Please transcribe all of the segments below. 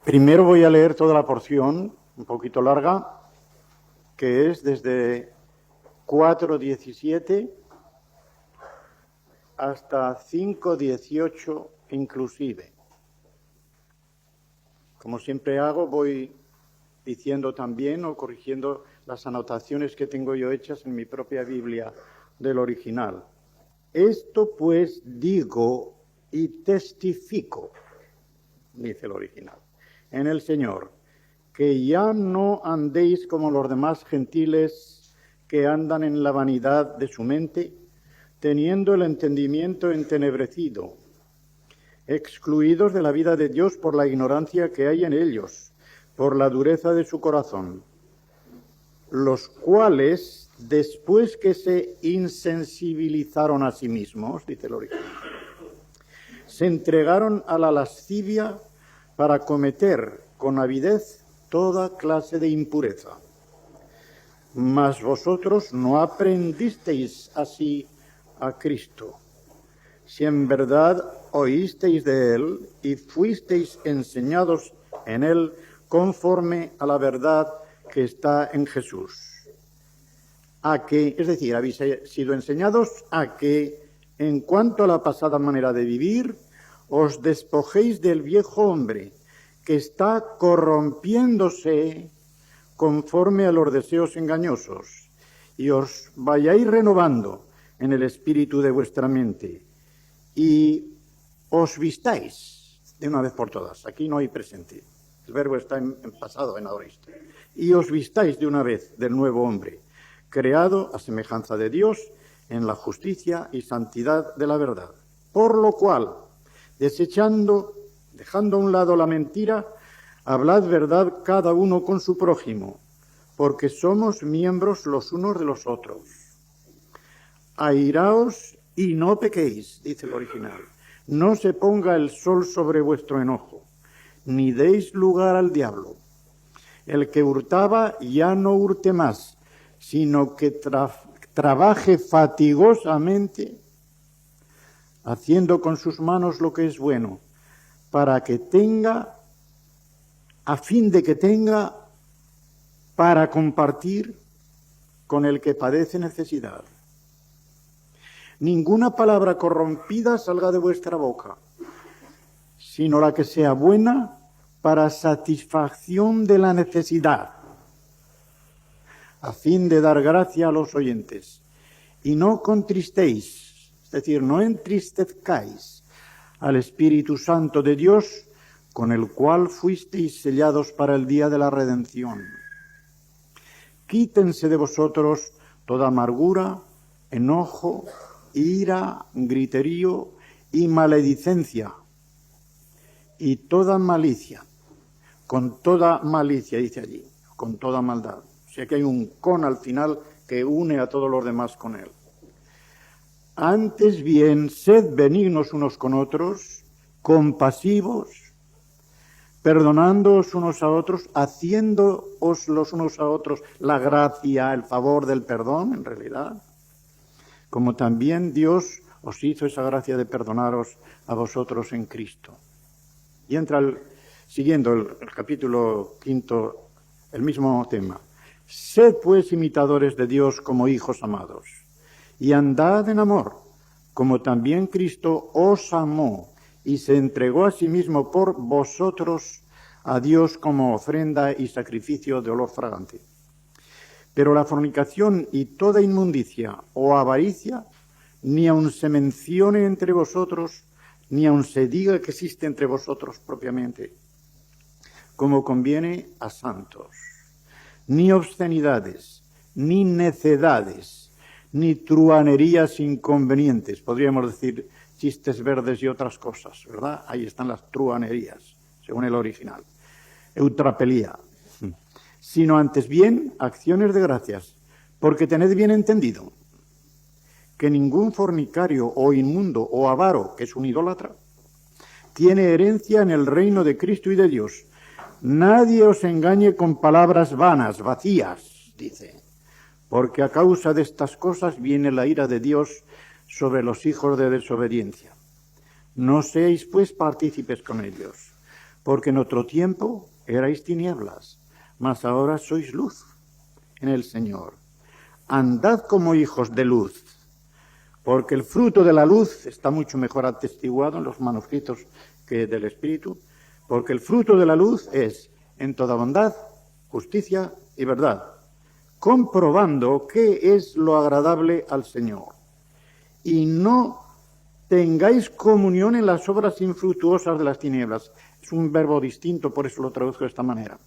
Primero voy a leer toda la porción, un poquito larga, que es desde 4:17 hasta 5:18 inclusive. Como siempre hago, voy diciendo también o corrigiendo las anotaciones que tengo yo hechas en mi propia Biblia del original. Esto pues digo y testifico, dice el original, en el Señor, que ya no andéis como los demás gentiles que andan en la vanidad de su mente, teniendo el entendimiento entenebrecido, excluidos de la vida de Dios por la ignorancia que hay en ellos, por la dureza de su corazón, los cuales, después que se insensibilizaron a sí mismos, dice el original, se entregaron a la lascivia para cometer con avidez toda clase de impureza. Mas vosotros no aprendisteis así a Cristo, si en verdad oísteis de Él y fuisteis enseñados en Él conforme a la verdad que está en Jesús. A que, es decir, habéis sido enseñados a que, en cuanto a la pasada manera de vivir, os despojéis del viejo hombre, que está corrompiéndose conforme a los deseos engañosos, y os vayáis renovando en el espíritu de vuestra mente, y os vistáis de una vez por todas. Aquí no hay presente, el verbo está en pasado, en aorista. Y os vistáis de una vez del nuevo hombre, creado a semejanza de Dios en la justicia y santidad de la verdad. Por lo cual, dejando a un lado la mentira, hablad verdad cada uno con su prójimo, porque somos miembros los unos de los otros. Airaos y no pequéis, dice el original. No se ponga el sol sobre vuestro enojo, ni deis lugar al diablo. El que hurtaba ya no hurte más, sino que trabaje fatigosamente, haciendo con sus manos lo que es bueno, para que tenga, a fin de que tenga para compartir con el que padece necesidad. Ninguna palabra corrompida salga de vuestra boca, sino la que sea buena para satisfacción de la necesidad, a fin de dar gracia a los oyentes. Y no contristéis, es decir, no entristezcáis al Espíritu Santo de Dios, con el cual fuisteis sellados para el día de la redención. Quítense de vosotros toda amargura, enojo, ira, griterío y maledicencia, y toda malicia. Con toda malicia, dice allí, con toda maldad. O sea que hay un con al final que une a todos los demás con él. Antes bien, sed benignos unos con otros, compasivos, perdonándoos unos a otros, haciéndoos los unos a otros la gracia, el favor del perdón, en realidad, como también Dios os hizo esa gracia de perdonaros a vosotros en Cristo. Y entra siguiendo el capítulo 5, el mismo tema. Sed pues imitadores de Dios como hijos amados, y andad en amor, como también Cristo os amó y se entregó a sí mismo por vosotros a Dios como ofrenda y sacrificio de olor fragante. Pero la fornicación y toda inmundicia o avaricia, ni aun se mencione entre vosotros, ni aun se diga que existe entre vosotros propiamente, como conviene a santos. Ni obscenidades, ni necedades, ni truhanerías inconvenientes, podríamos decir chistes verdes y otras cosas, ¿verdad? Ahí están las truhanerías, según el original. Eutrapelía. Sino antes bien acciones de gracias, porque tened bien entendido que ningún fornicario o inmundo o avaro, que es un idólatra, tiene herencia en el reino de Cristo y de Dios. Nadie os engañe con palabras vanas, vacías, dice, porque a causa de estas cosas viene la ira de Dios sobre los hijos de desobediencia. No seáis pues partícipes con ellos, porque en otro tiempo erais tinieblas, mas ahora sois luz en el Señor. Andad como hijos de luz, porque el fruto de la luz está mucho mejor atestiguado en los manuscritos que del Espíritu, porque el fruto de la luz es en toda bondad, justicia y verdad, comprobando qué es lo agradable al Señor. Y no tengáis comunión en las obras infructuosas de las tinieblas. Es un verbo distinto, por eso lo traduzco de esta manera.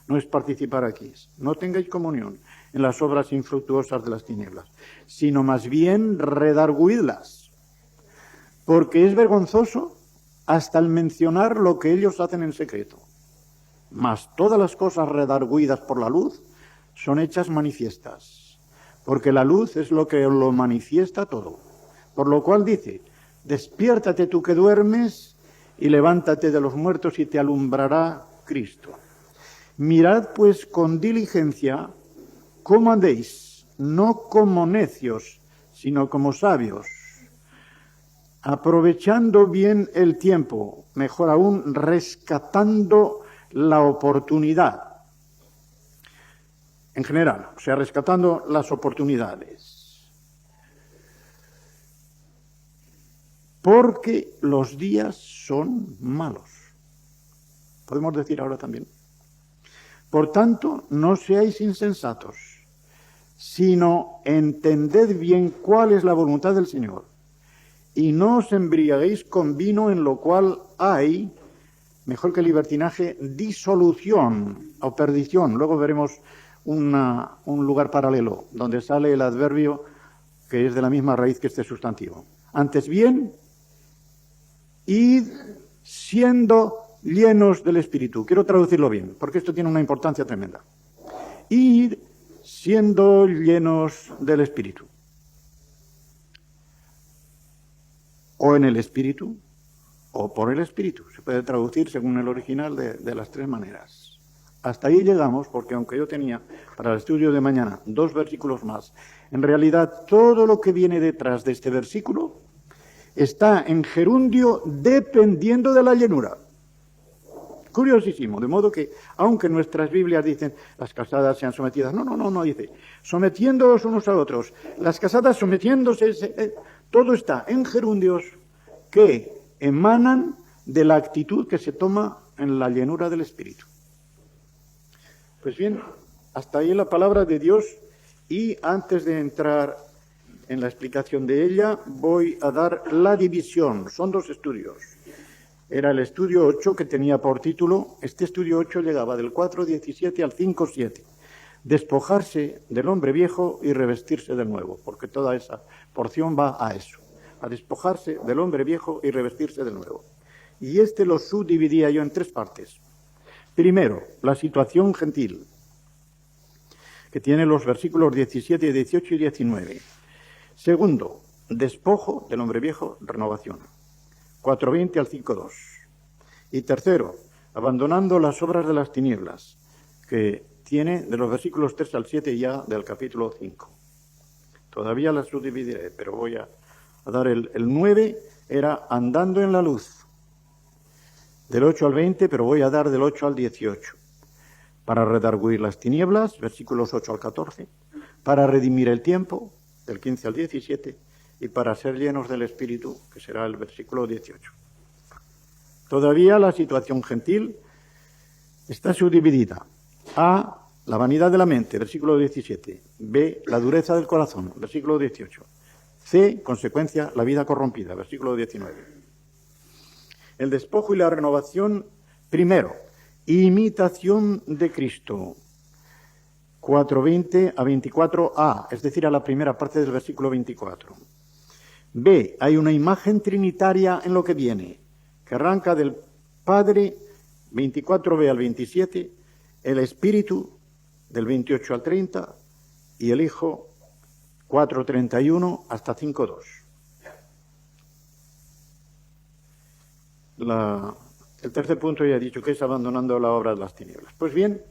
No es participar aquí. No tengáis comunión en las obras infructuosas de las tinieblas, sino más bien redarguidlas, porque es vergonzoso hasta el mencionar lo que ellos hacen en secreto. Mas todas las cosas redarguidas por la luz son hechas manifiestas, porque la luz es lo que lo manifiesta todo. Por lo cual dice, despiértate tú que duermes y levántate de los muertos y te alumbrará Cristo. Mirad pues con diligencia cómo andéis, no como necios, sino como sabios, aprovechando bien el tiempo, mejor aún, rescatando la oportunidad. En general, o sea, rescatando las oportunidades. Porque los días son malos. Podemos decir ahora también. Por tanto, no seáis insensatos, sino entended bien cuál es la voluntad del Señor. Y no os embriaguéis con vino, en lo cual hay, mejor que libertinaje, disolución o perdición. Luego veremos un lugar paralelo, donde sale el adverbio que es de la misma raíz que este sustantivo. Antes bien, id siendo llenos del Espíritu. Quiero traducirlo bien, porque esto tiene una importancia tremenda. Id siendo llenos del Espíritu. O en el Espíritu, o por el Espíritu. Se puede traducir según el original de las tres maneras. Hasta ahí llegamos, porque aunque yo tenía para el estudio de mañana 2 versículos más, en realidad todo lo que viene detrás de este versículo está en gerundio dependiendo de la llenura. Curiosísimo, de modo que, aunque nuestras Biblias dicen las casadas sean sometidas, no, dice, sometiéndoos unos a otros, las casadas sometiéndose, todo está en gerundios que emanan de la actitud que se toma en la llenura del Espíritu. Pues bien, hasta ahí la palabra de Dios, y antes de entrar en la explicación de ella, voy a dar la división. Son 2 estudios. Era el estudio 8 que tenía por título, este estudio 8 llegaba del 4.17 al 5.7, despojarse del hombre viejo y revestirse del nuevo, porque toda esa porción va a eso, a despojarse del hombre viejo y revestirse del nuevo. Y este lo subdividía yo en 3 partes. Primero, la situación gentil, que tiene los versículos 17, 18 y 19. Segundo, despojo del hombre viejo, renovación. 4.20 al 5.2. Y tercero, abandonando las obras de las tinieblas, que tiene de los versículos 3 al 7 ya del capítulo 5. Todavía las subdividiré, pero voy a dar el 9, era andando en la luz. Del 8 al 20, pero voy a dar del 8 al 18. Para redarguir las tinieblas, versículos 8 al 14. Para redimir el tiempo, del 15 al 17. Y para ser llenos del Espíritu, que será el versículo 18. Todavía la situación gentil está subdividida. A, la vanidad de la mente, versículo 17. B, la dureza del corazón, versículo 18. C, consecuencia, la vida corrompida, versículo 19. El despojo y la renovación, primero, imitación de Cristo, 4.20 a 24a, es decir, a la primera parte del versículo 24. B, hay una imagen trinitaria en lo que viene, que arranca del Padre, 24b al 27, el Espíritu, del 28 al 30, y el Hijo, 4.31 hasta 5.2. El tercer punto ya he dicho que es abandonando la obra de las tinieblas. Pues bien,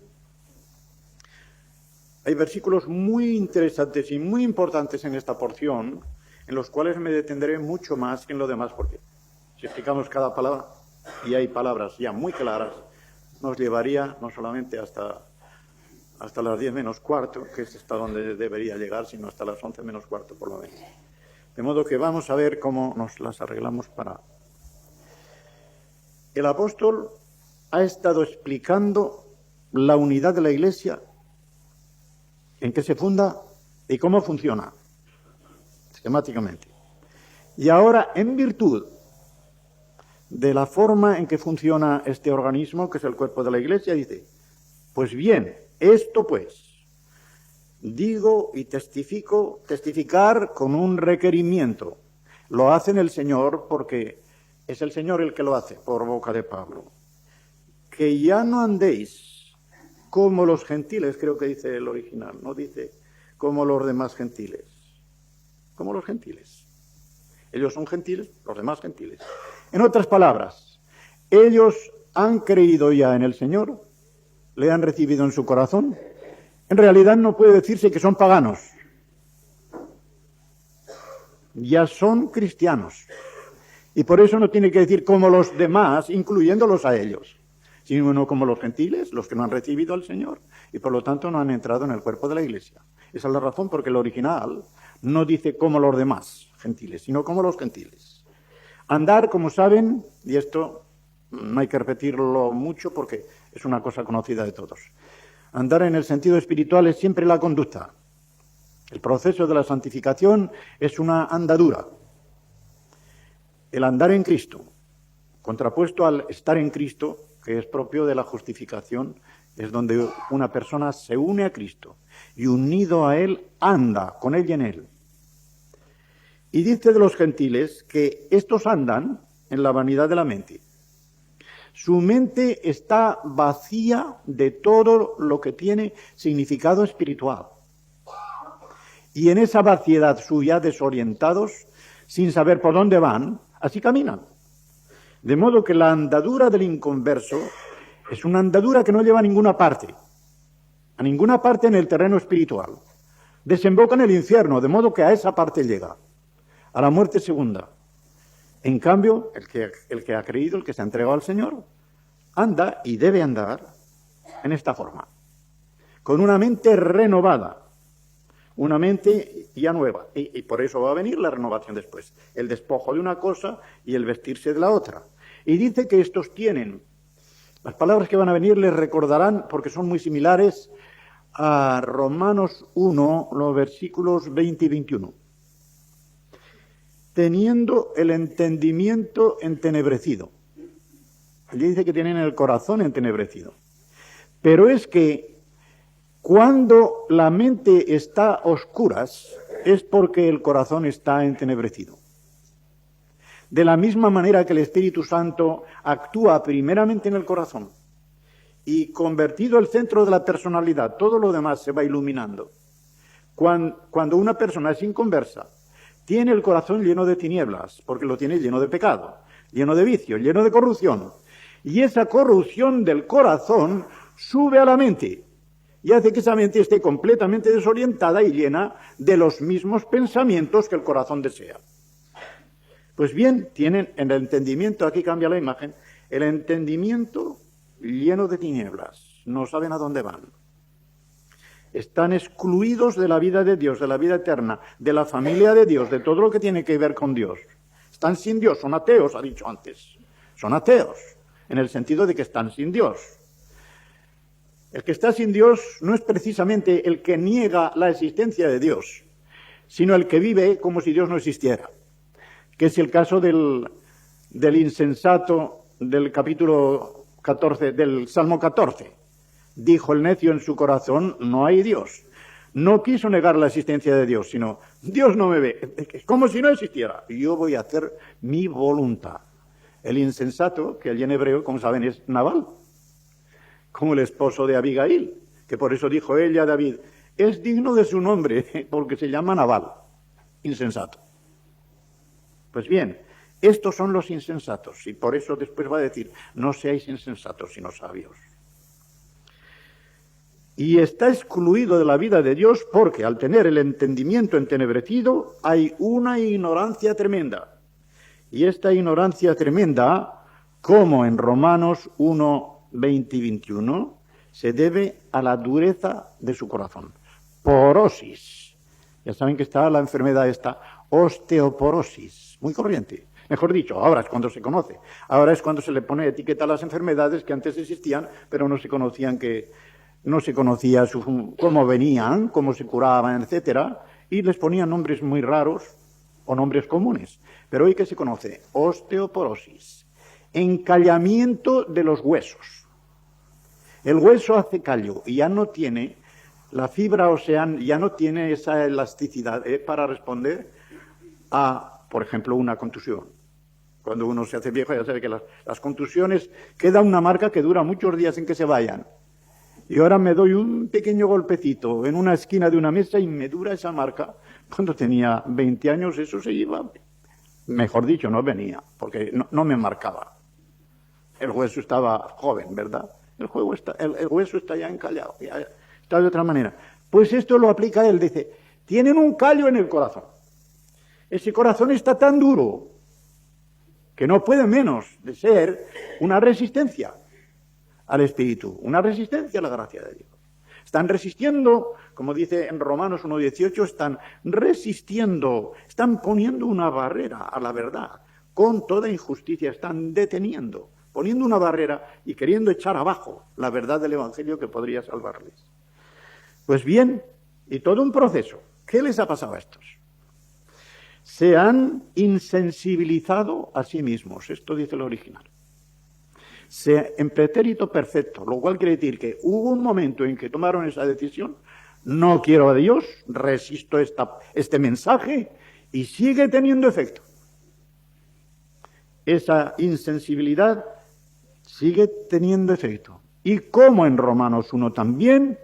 hay versículos muy interesantes y muy importantes en esta porción, en los cuales me detendré mucho más que en lo demás, porque si explicamos cada palabra y hay palabras ya muy claras, nos llevaría no solamente hasta las 10 menos cuarto, que es hasta donde debería llegar, sino hasta las 11 menos cuarto por lo menos. De modo que vamos a ver cómo nos las arreglamos para... El apóstol ha estado explicando la unidad de la Iglesia, en qué se funda y cómo funciona, esquemáticamente. Y ahora, en virtud de la forma en que funciona este organismo, que es el cuerpo de la Iglesia, dice, pues bien, esto pues, digo y testificar con un requerimiento. Lo hace el Señor porque es el Señor el que lo hace, por boca de Pablo. Que ya no andéis como los gentiles, creo que dice el original, no dice como los demás gentiles. Como los gentiles. Ellos son gentiles, los demás gentiles. En otras palabras, ellos han creído ya en el Señor, le han recibido en su corazón. En realidad no puede decirse que son paganos. Ya son cristianos. Y por eso no tiene que decir como los demás, incluyéndolos a ellos, sino como los gentiles, los que no han recibido al Señor, y por lo tanto no han entrado en el cuerpo de la Iglesia. Esa es la razón porque el original no dice como los demás gentiles, sino como los gentiles. Andar, como saben, y esto no hay que repetirlo mucho porque es una cosa conocida de todos. Andar en el sentido espiritual es siempre la conducta. El proceso de la santificación es una andadura. El andar en Cristo, contrapuesto al estar en Cristo, que es propio de la justificación, es donde una persona se une a Cristo y unido a Él anda con Él y en Él. Y dice de los gentiles que estos andan en la vanidad de la mente. Su mente está vacía de todo lo que tiene significado espiritual. Y en esa vaciedad suya, desorientados, sin saber por dónde van, así caminan. De modo que la andadura del inconverso es una andadura que no lleva a ninguna parte en el terreno espiritual. Desemboca en el infierno, de modo que a esa parte llega, a la muerte segunda. En cambio, el que ha creído, el que se ha entregado al Señor, anda y debe andar en esta forma, con una mente renovada, una mente ya nueva. Y por eso va a venir la renovación después, el despojo de una cosa y el vestirse de la otra. Y dice que estos tienen, las palabras que van a venir les recordarán, porque son muy similares a Romanos 1, los versículos 20 y 21. Teniendo el entendimiento entenebrecido. Allí dice que tienen el corazón entenebrecido. Pero es que cuando la mente está a oscuras es porque el corazón está entenebrecido. De la misma manera que el Espíritu Santo actúa primeramente en el corazón y convertido el centro de la personalidad, todo lo demás se va iluminando. Cuando una persona es inconversa, tiene el corazón lleno de tinieblas, porque lo tiene lleno de pecado, lleno de vicio, lleno de corrupción. Y esa corrupción del corazón sube a la mente y hace que esa mente esté completamente desorientada y llena de los mismos pensamientos que el corazón desea. Pues bien, tienen el entendimiento, aquí cambia la imagen, el entendimiento lleno de tinieblas, no saben a dónde van. Están excluidos de la vida de Dios, de la vida eterna, de la familia de Dios, de todo lo que tiene que ver con Dios. Están sin Dios, son ateos, ha dicho antes. Son ateos, en el sentido de que están sin Dios. El que está sin Dios no es precisamente el que niega la existencia de Dios, sino el que vive como si Dios no existiera, que es el caso del insensato del capítulo 14, del Salmo 14. Dijo el necio en su corazón, no hay Dios. No quiso negar la existencia de Dios, sino, Dios no me ve, como si no existiera. Yo voy a hacer mi voluntad. El insensato, que allí en hebreo, como saben, es Nabal, como el esposo de Abigail, que por eso dijo ella a David, es digno de su nombre, porque se llama Nabal, insensato. Pues bien, estos son los insensatos, y por eso después va a decir, no seáis insensatos, sino sabios. Y está excluido de la vida de Dios porque al tener el entendimiento entenebrecido hay una ignorancia tremenda. Y esta ignorancia tremenda como en Romanos 1, 20 y 21, se debe a la dureza de su corazón. Porosis. Ya saben que está la enfermedad esta, osteoporosis, muy corriente. Mejor dicho, ahora es cuando se conoce. Ahora es cuando se le pone etiqueta a las enfermedades que antes existían, pero no se conocía cómo venían, cómo se curaban, etcétera, y les ponían nombres muy raros o nombres comunes. Pero hoy que se conoce, osteoporosis, encallamiento de los huesos. El hueso hace callo y ya no tiene la fibra ósea, ya no tiene esa elasticidad para responder a, por ejemplo, una contusión. Cuando uno se hace viejo ya sabe que las contusiones queda una marca que dura muchos días en que se vayan. Y ahora me doy un pequeño golpecito en una esquina de una mesa y me dura esa marca. Cuando tenía 20 años eso se iba, mejor dicho, no venía, porque no me marcaba. El hueso estaba joven, ¿verdad? El hueso está ya encallado, ya está de otra manera. Pues esto lo aplica él, dice, tienen un callo en el corazón. Ese corazón está tan duro que no puede menos de ser una resistencia al Espíritu, una resistencia a la gracia de Dios. Están resistiendo, como dice en Romanos 1:18, están resistiendo, están poniendo una barrera a la verdad, con toda injusticia, están deteniendo, poniendo una barrera y queriendo echar abajo la verdad del Evangelio que podría salvarles. Pues bien, y todo un proceso. ¿Qué les ha pasado a estos? Se han insensibilizado a sí mismos, esto dice el original. En pretérito perfecto, lo cual quiere decir que hubo un momento en que tomaron esa decisión, no quiero a Dios, resisto este mensaje, y sigue teniendo efecto. Esa insensibilidad sigue teniendo efecto. Y como en Romanos 1 también,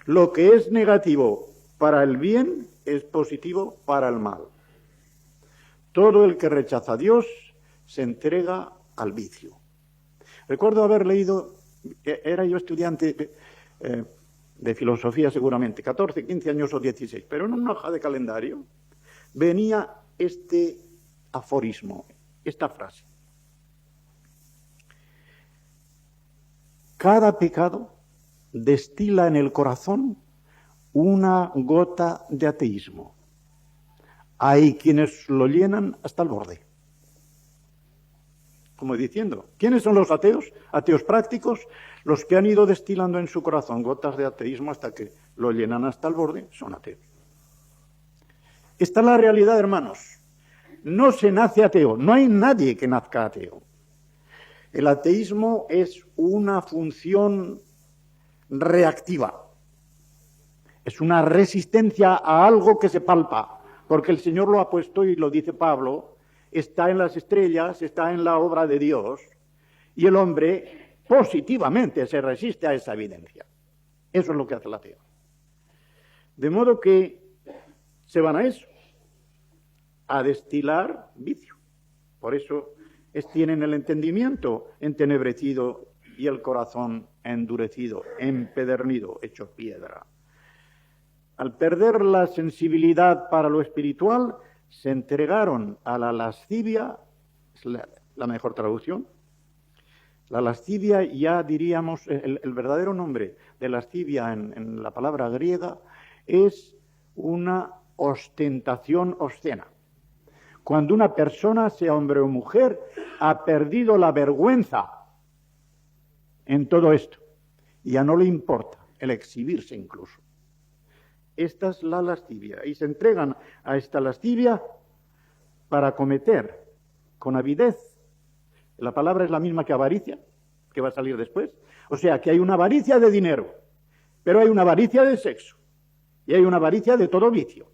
lo que es negativo para el bien es positivo para el mal. Todo el que rechaza a Dios se entrega al vicio. Recuerdo haber leído, era yo estudiante de filosofía seguramente, 14, 15 años o 16, pero en una hoja de calendario venía este aforismo, esta frase. Cada pecado destila en el corazón una gota de ateísmo. Hay quienes lo llenan hasta el borde. Como diciendo, ¿quiénes son los ateos? Ateos prácticos, los que han ido destilando en su corazón gotas de ateísmo hasta que lo llenan hasta el borde, son ateos. Esta es la realidad, hermanos. No se nace ateo, no hay nadie que nazca ateo. El ateísmo es una función reactiva. Es una resistencia a algo que se palpa, porque el Señor lo ha puesto, y lo dice Pablo, está en las estrellas, está en la obra de Dios, y el hombre positivamente se resiste a esa evidencia. Eso es lo que hace el ateo. De modo que se van a eso, a destilar vicio. Por eso tienen el entendimiento entenebrecido y el corazón endurecido, empedernido, hecho piedra. Al perder la sensibilidad para lo espiritual, se entregaron a la lascivia, es la mejor traducción. La lascivia, ya diríamos, el verdadero nombre de lascivia en la palabra griega es una ostentación obscena. Cuando una persona, sea hombre o mujer, ha perdido la vergüenza en todo esto, y ya no le importa el exhibirse incluso. Esta es la lascivia, y se entregan a esta lascivia para cometer con avidez. La palabra es la misma que avaricia, que va a salir después. O sea, que hay una avaricia de dinero, pero hay una avaricia de sexo, y hay una avaricia de todo vicio,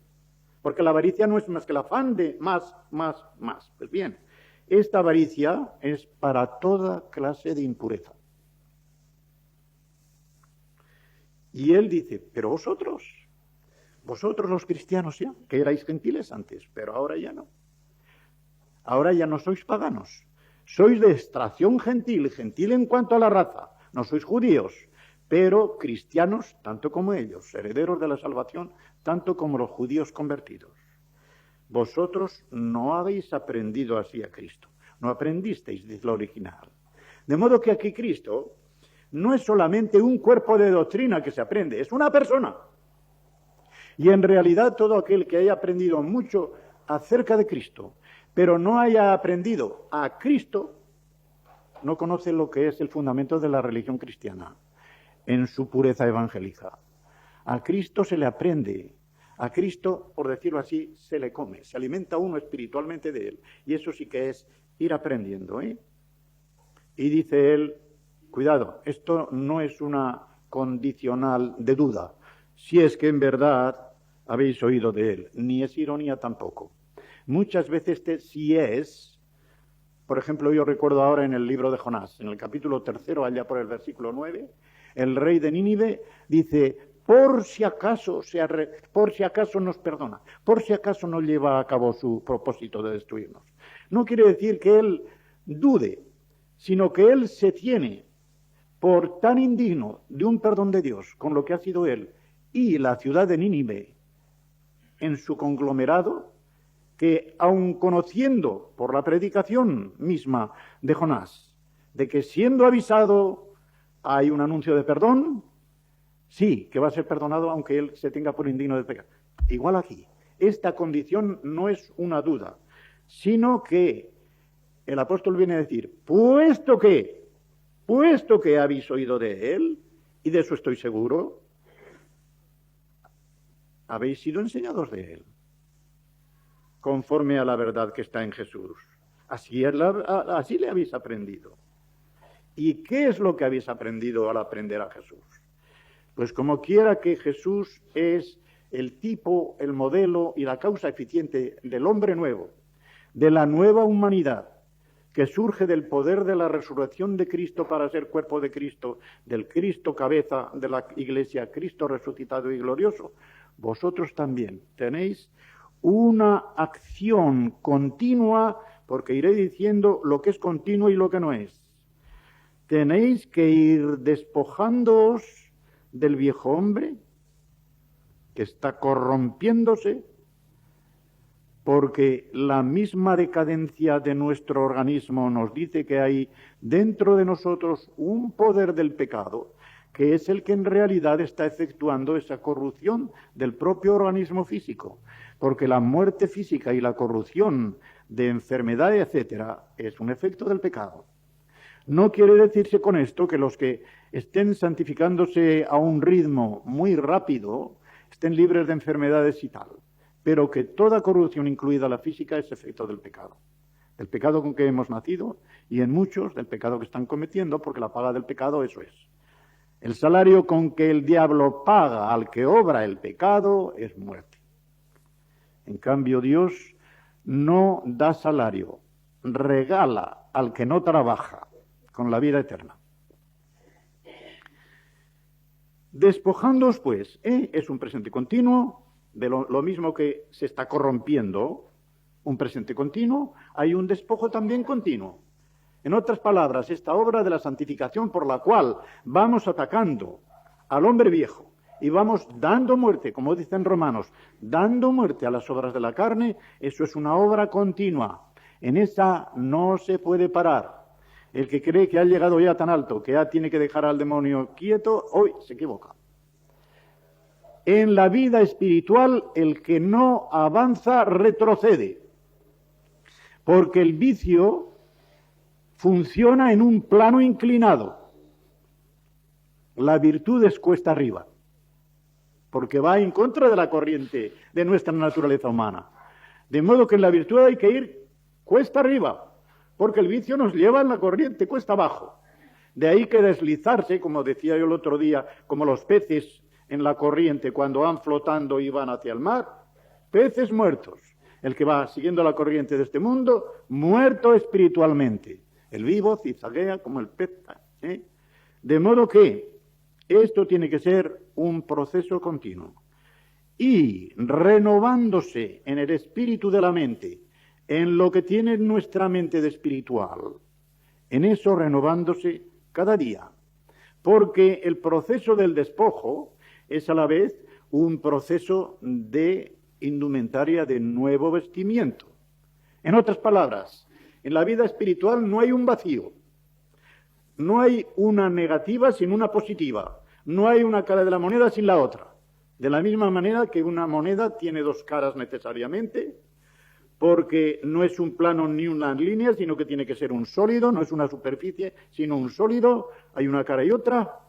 porque la avaricia no es más que el afán de más, más, más. Pues bien, esta avaricia es para toda clase de impureza. Y él dice, pero vosotros los cristianos ya, que erais gentiles antes, pero ahora ya no. Ahora ya no sois paganos. Sois de extracción gentil, gentil en cuanto a la raza. No sois judíos, pero cristianos tanto como ellos, herederos de la salvación tanto como los judíos convertidos. Vosotros no habéis aprendido así a Cristo. No aprendisteis, dice lo original. De modo que aquí Cristo no es solamente un cuerpo de doctrina que se aprende, es una persona. Y en realidad todo aquel que haya aprendido mucho acerca de Cristo, pero no haya aprendido a Cristo, no conoce lo que es el fundamento de la religión cristiana en su pureza evangélica. A Cristo se le aprende, a Cristo, por decirlo así, se le come, se alimenta uno espiritualmente de él. Y eso sí que es ir aprendiendo, ¿eh? Y dice él, cuidado, esto no es una condicional de duda, si es que en verdad habéis oído de él, ni es ironía tampoco. Muchas veces este sí es, por ejemplo, yo recuerdo ahora en el libro de Jonás, en el capítulo 3, allá por el versículo 9, el rey de Nínive dice, por si acaso nos perdona, por si acaso no lleva a cabo su propósito de destruirnos. No quiere decir que él dude, sino que él se tiene por tan indigno de un perdón de Dios con lo que ha sido él y la ciudad de Nínive en su conglomerado, que aun conociendo por la predicación misma de Jonás, de que siendo avisado hay un anuncio de perdón, sí, que va a ser perdonado aunque él se tenga por indigno de pecado. Igual aquí, esta condición no es una duda, sino que el apóstol viene a decir, puesto que habéis oído de él, y de eso estoy seguro, habéis sido enseñados de él, conforme a la verdad que está en Jesús. Así le habéis aprendido. ¿Y qué es lo que habéis aprendido al aprender a Jesús? Pues como quiera que Jesús es el tipo, el modelo y la causa eficiente del hombre nuevo, de la nueva humanidad, que surge del poder de la resurrección de Cristo para ser cuerpo de Cristo, del Cristo cabeza de la Iglesia, Cristo resucitado y glorioso, vosotros también tenéis una acción continua, porque iré diciendo lo que es continuo y lo que no es. Tenéis que ir despojándoos del viejo hombre que está corrompiéndose, porque la misma decadencia de nuestro organismo nos dice que hay dentro de nosotros un poder del pecado, que es el que en realidad está efectuando esa corrupción del propio organismo físico, porque la muerte física y la corrupción de enfermedad, etcétera, es un efecto del pecado. No quiere decirse con esto que los que estén santificándose a un ritmo muy rápido estén libres de enfermedades y tal, pero que toda corrupción, incluida la física, es efecto del pecado con que hemos nacido y en muchos del pecado que están cometiendo, porque la paga del pecado eso es. El salario con que el diablo paga al que obra el pecado es muerte. En cambio, Dios no da salario, regala al que no trabaja con la vida eterna. Despojándoos, pues, es un presente continuo, de lo mismo que se está corrompiendo, un presente continuo, hay un despojo también continuo. En otras palabras, esta obra de la santificación por la cual vamos atacando al hombre viejo y vamos dando muerte, como dicen Romanos, dando muerte a las obras de la carne, eso es una obra continua. En esa no se puede parar. El que cree que ha llegado ya tan alto, que ya tiene que dejar al demonio quieto, hoy se equivoca. En la vida espiritual, el que no avanza retrocede, porque el vicio funciona en un plano inclinado. La virtud es cuesta arriba, porque va en contra de la corriente de nuestra naturaleza humana. De modo que en la virtud hay que ir cuesta arriba, porque el vicio nos lleva en la corriente cuesta abajo. De ahí que deslizarse, como decía yo el otro día, como los peces en la corriente cuando van flotando y van hacia el mar, peces muertos. El que va siguiendo la corriente de este mundo, muerto espiritualmente. El vivo zigzaguea como el pez. De modo que esto tiene que ser un proceso continuo. Y renovándose en el espíritu de la mente, en lo que tiene nuestra mente de espiritual, en eso renovándose cada día. Porque el proceso del despojo es a la vez un proceso de indumentaria de nuevo vestimiento. En otras palabras, en la vida espiritual no hay un vacío. No hay una negativa sin una positiva. No hay una cara de la moneda sin la otra. De la misma manera que una moneda tiene dos caras necesariamente, porque no es un plano ni una línea, sino que tiene que ser un sólido, no es una superficie, sino un sólido. Hay una cara y otra.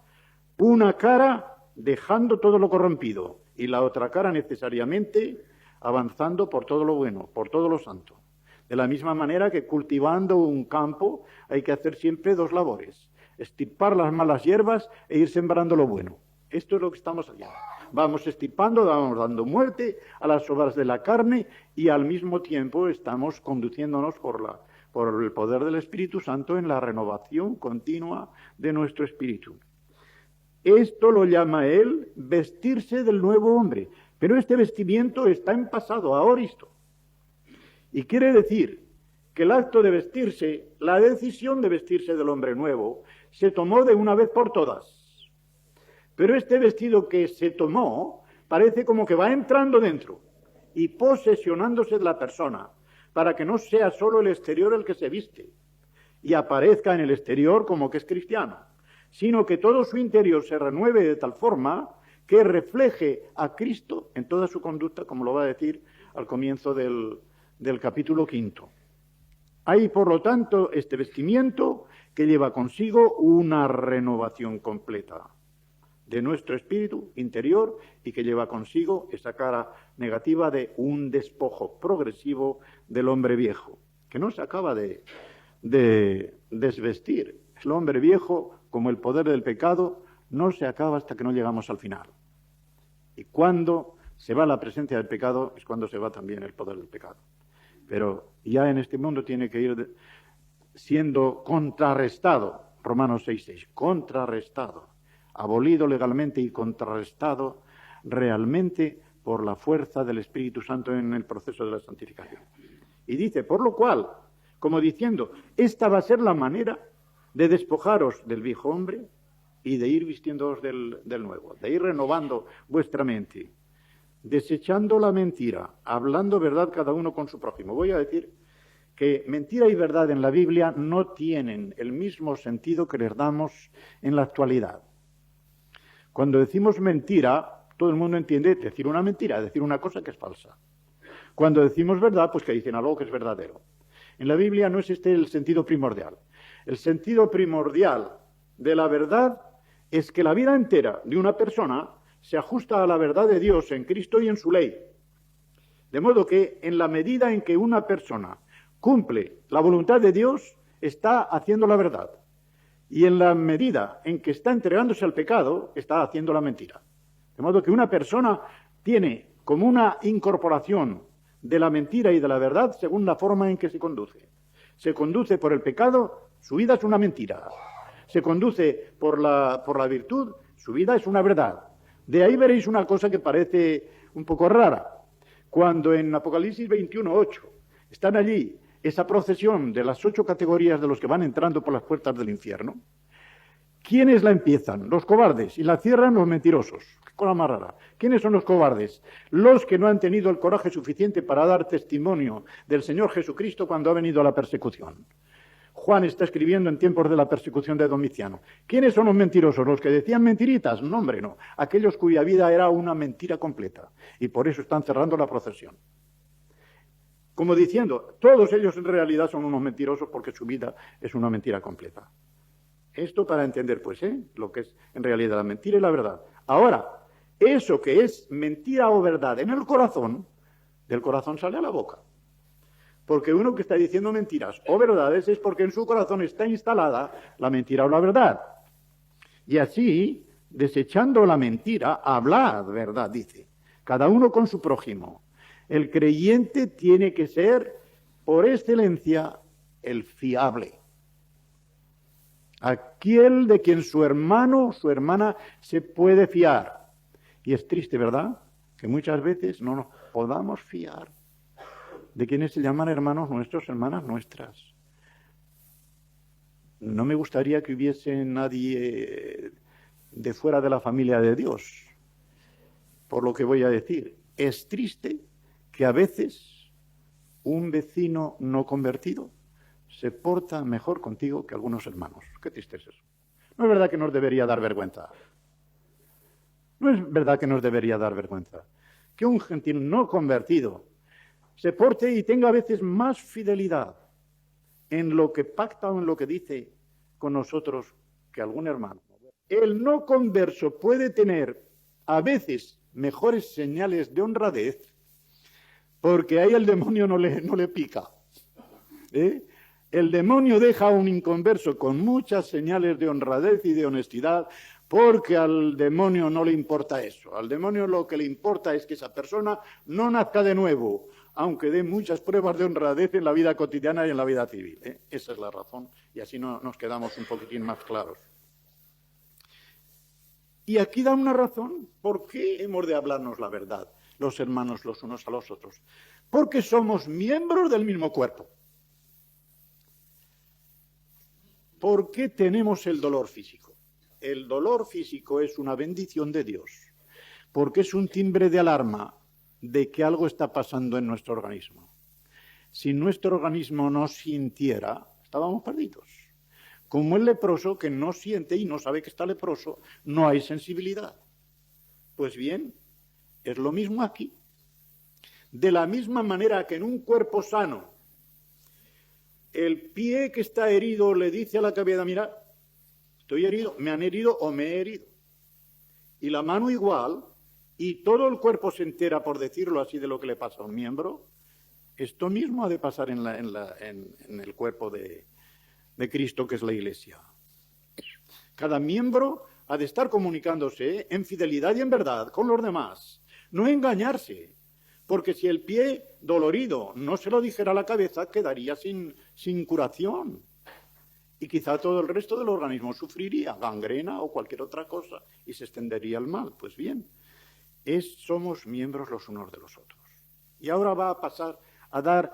Una cara dejando todo lo corrompido y la otra cara necesariamente avanzando por todo lo bueno, por todo lo santo. De la misma manera que cultivando un campo hay que hacer siempre dos labores: extirpar las malas hierbas e ir sembrando lo bueno. Esto es lo que estamos haciendo. Vamos extirpando, vamos dando muerte a las obras de la carne y al mismo tiempo estamos conduciéndonos por el poder del Espíritu Santo en la renovación continua de nuestro espíritu. Esto lo llama él vestirse del nuevo hombre. Pero este vestimiento está en pasado, aoristo. Y quiere decir que el acto de vestirse, la decisión de vestirse del hombre nuevo, se tomó de una vez por todas. Pero este vestido que se tomó parece como que va entrando dentro y posesionándose de la persona, para que no sea solo el exterior el que se viste y aparezca en el exterior como que es cristiano, sino que todo su interior se renueve de tal forma que refleje a Cristo en toda su conducta, como lo va a decir al comienzo del capítulo 5. Hay, por lo tanto, este vestimiento que lleva consigo una renovación completa de nuestro espíritu interior y que lleva consigo esa cara negativa de un despojo progresivo del hombre viejo, que no se acaba de desvestir. El hombre viejo, como el poder del pecado, no se acaba hasta que no llegamos al final. Y cuando se va la presencia del pecado es cuando se va también el poder del pecado. Pero ya en este mundo tiene que ir siendo contrarrestado, Romanos 6:6, contrarrestado, abolido legalmente y contrarrestado realmente por la fuerza del Espíritu Santo en el proceso de la santificación. Y dice, por lo cual, como diciendo, esta va a ser la manera de despojaros del viejo hombre y de ir vistiéndoos del nuevo, de ir renovando vuestra mente, desechando la mentira, hablando verdad cada uno con su prójimo. Voy a decir que mentira y verdad en la Biblia no tienen el mismo sentido que les damos en la actualidad. Cuando decimos mentira, todo el mundo entiende decir una mentira, decir una cosa que es falsa. Cuando decimos verdad, pues que dicen algo que es verdadero. En la Biblia no es este el sentido primordial. El sentido primordial de la verdad es que la vida entera de una persona se ajusta a la verdad de Dios en Cristo y en su ley. De modo que en la medida en que una persona cumple la voluntad de Dios, está haciendo la verdad. Y en la medida en que está entregándose al pecado, está haciendo la mentira. De modo que una persona tiene como una incorporación de la mentira y de la verdad según la forma en que se conduce. Se conduce por el pecado, su vida es una mentira. Se conduce por la virtud, su vida es una verdad. De ahí veréis una cosa que parece un poco rara. Cuando en Apocalipsis 21:8 están allí esa procesión de las 8 categorías de los que van entrando por las puertas del infierno, ¿quiénes la empiezan? Los cobardes, y la cierran los mentirosos. Qué cosa más rara. ¿Quiénes son los cobardes? Los que no han tenido el coraje suficiente para dar testimonio del Señor Jesucristo cuando ha venido la persecución. Juan está escribiendo en tiempos de la persecución de Domiciano. ¿Quiénes son los mentirosos? ¿Los que decían mentiritas? No, hombre, no. Aquellos cuya vida era una mentira completa. Y por eso están cerrando la procesión. Como diciendo, todos ellos en realidad son unos mentirosos porque su vida es una mentira completa. Esto para entender, pues, lo que es en realidad la mentira y la verdad. Ahora, eso que es mentira o verdad en el corazón, del corazón sale a la boca. Porque uno que está diciendo mentiras o verdades es porque en su corazón está instalada la mentira o la verdad. Y así, desechando la mentira, hablad verdad, dice. Cada uno con su prójimo. El creyente tiene que ser, por excelencia, el fiable. Aquel de quien su hermano, su hermana, se puede fiar. Y es triste, ¿verdad?, que muchas veces no nos podamos fiar de quienes se llaman hermanos nuestros, hermanas nuestras. No me gustaría que hubiese nadie de fuera de la familia de Dios, por lo que voy a decir. Es triste que a veces un vecino no convertido se porta mejor contigo que algunos hermanos. Qué triste es eso. No es verdad que nos debería dar vergüenza. No es verdad que nos debería dar vergüenza que un gentil no convertido se porte y tenga a veces más fidelidad en lo que pacta o en lo que dice con nosotros que algún hermano. El no converso puede tener a veces mejores señales de honradez porque ahí el demonio no le pica. El demonio deja a un inconverso con muchas señales de honradez y de honestidad porque al demonio no le importa eso. Al demonio lo que le importa es que esa persona no nazca de nuevo, aunque dé muchas pruebas de honradez en la vida cotidiana y en la vida civil. Esa es la razón, y así nos quedamos un poquitín más claros. Y aquí da una razón. ¿Por qué hemos de hablarnos la verdad, los hermanos los unos a los otros? Porque somos miembros del mismo cuerpo. ¿Por qué tenemos el dolor físico? El dolor físico es una bendición de Dios, porque es un timbre de alarma de que algo está pasando en nuestro organismo. Si nuestro organismo no sintiera, estábamos perdidos. Como el leproso que no siente y no sabe que está leproso, no hay sensibilidad. Pues bien, es lo mismo aquí. De la misma manera que en un cuerpo sano, el pie que está herido le dice a la cabeza, mira, estoy herido, me han herido o me he herido. Y la mano igual, y todo el cuerpo se entera, por decirlo así, de lo que le pasa a un miembro. Esto mismo ha de pasar en el cuerpo de Cristo, que es la Iglesia. Cada miembro ha de estar comunicándose en fidelidad y en verdad con los demás. No engañarse, porque si el pie dolorido no se lo dijera a la cabeza, quedaría sin curación. Y quizá todo el resto del organismo sufriría gangrena o cualquier otra cosa y se extendería el mal. Pues bien, somos miembros los unos de los otros. Y ahora va a pasar a dar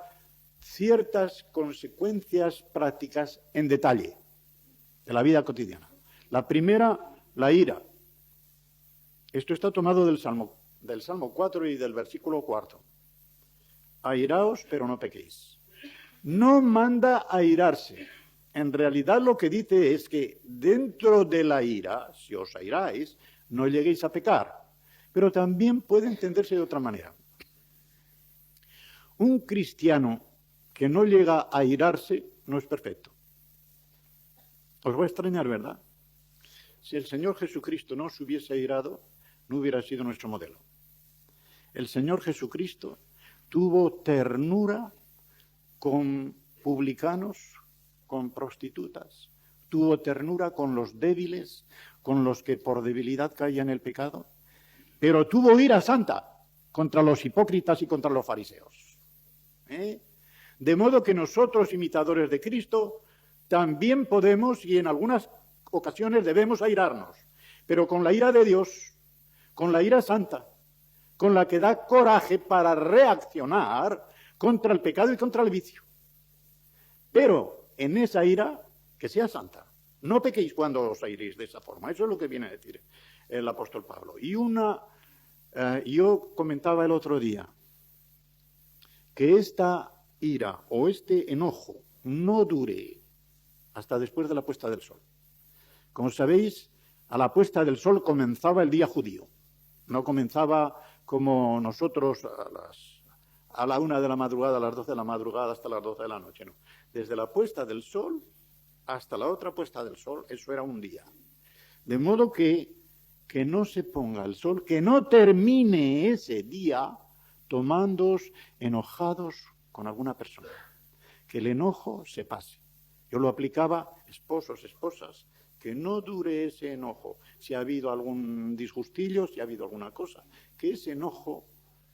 ciertas consecuencias prácticas en detalle de la vida cotidiana. La primera, la ira. Esto está tomado del Salmo 4 y del versículo 4. Airaos, pero no pequéis. No manda a airarse. En realidad lo que dice es que dentro de la ira, si os airáis, no lleguéis a pecar. Pero también puede entenderse de otra manera. Un cristiano que no llega a airarse no es perfecto. Os va a extrañar, ¿verdad? Si el Señor Jesucristo no se hubiese airado, no hubiera sido nuestro modelo. El Señor Jesucristo tuvo ternura con publicanos, con prostitutas, tuvo ternura con los débiles, con los que por debilidad caían en el pecado, pero tuvo ira santa contra los hipócritas y contra los fariseos. De modo que nosotros, imitadores de Cristo, también podemos y en algunas ocasiones debemos airarnos, pero con la ira de Dios, con la ira santa, con la que da coraje para reaccionar contra el pecado y contra el vicio. Pero en esa ira, que sea santa. No pequéis cuando os airéis de esa forma. Eso es lo que viene a decir el apóstol Pablo. Y yo comentaba el otro día que esta ira o este enojo no dure hasta después de la puesta del sol. Como sabéis, a la puesta del sol comenzaba el día judío. No comenzaba como nosotros a la 1 de la madrugada, a las 12 de la madrugada, hasta las 12 de la noche. No. Desde la puesta del sol hasta la otra puesta del sol, eso era un día. De modo que no se ponga el sol, que no termine ese día tomándoos enojados con alguna persona. Que el enojo se pase. Yo lo aplicaba, esposos, esposas, que no dure ese enojo. Si ha habido algún disgustillo, si ha habido alguna cosa, que ese enojo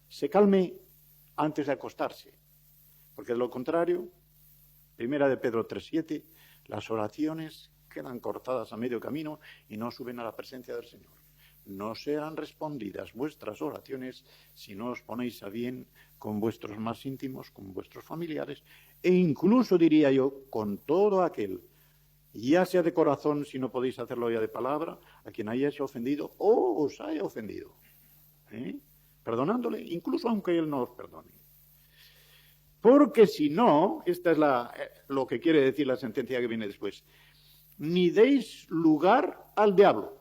se calme antes de acostarse. Porque de lo contrario, 1 de Pedro 3:7, las oraciones quedan cortadas a medio camino y no suben a la presencia del Señor. No serán respondidas vuestras oraciones si no os ponéis a bien con vuestros más íntimos, con vuestros familiares, e incluso, diría yo, con todo aquel, ya sea de corazón, si no podéis hacerlo ya de palabra, a quien hayáis ofendido o os haya ofendido. Perdonándole, incluso aunque él no os perdone. Porque si no, esta es lo que quiere decir la sentencia que viene después, ni deis lugar al diablo.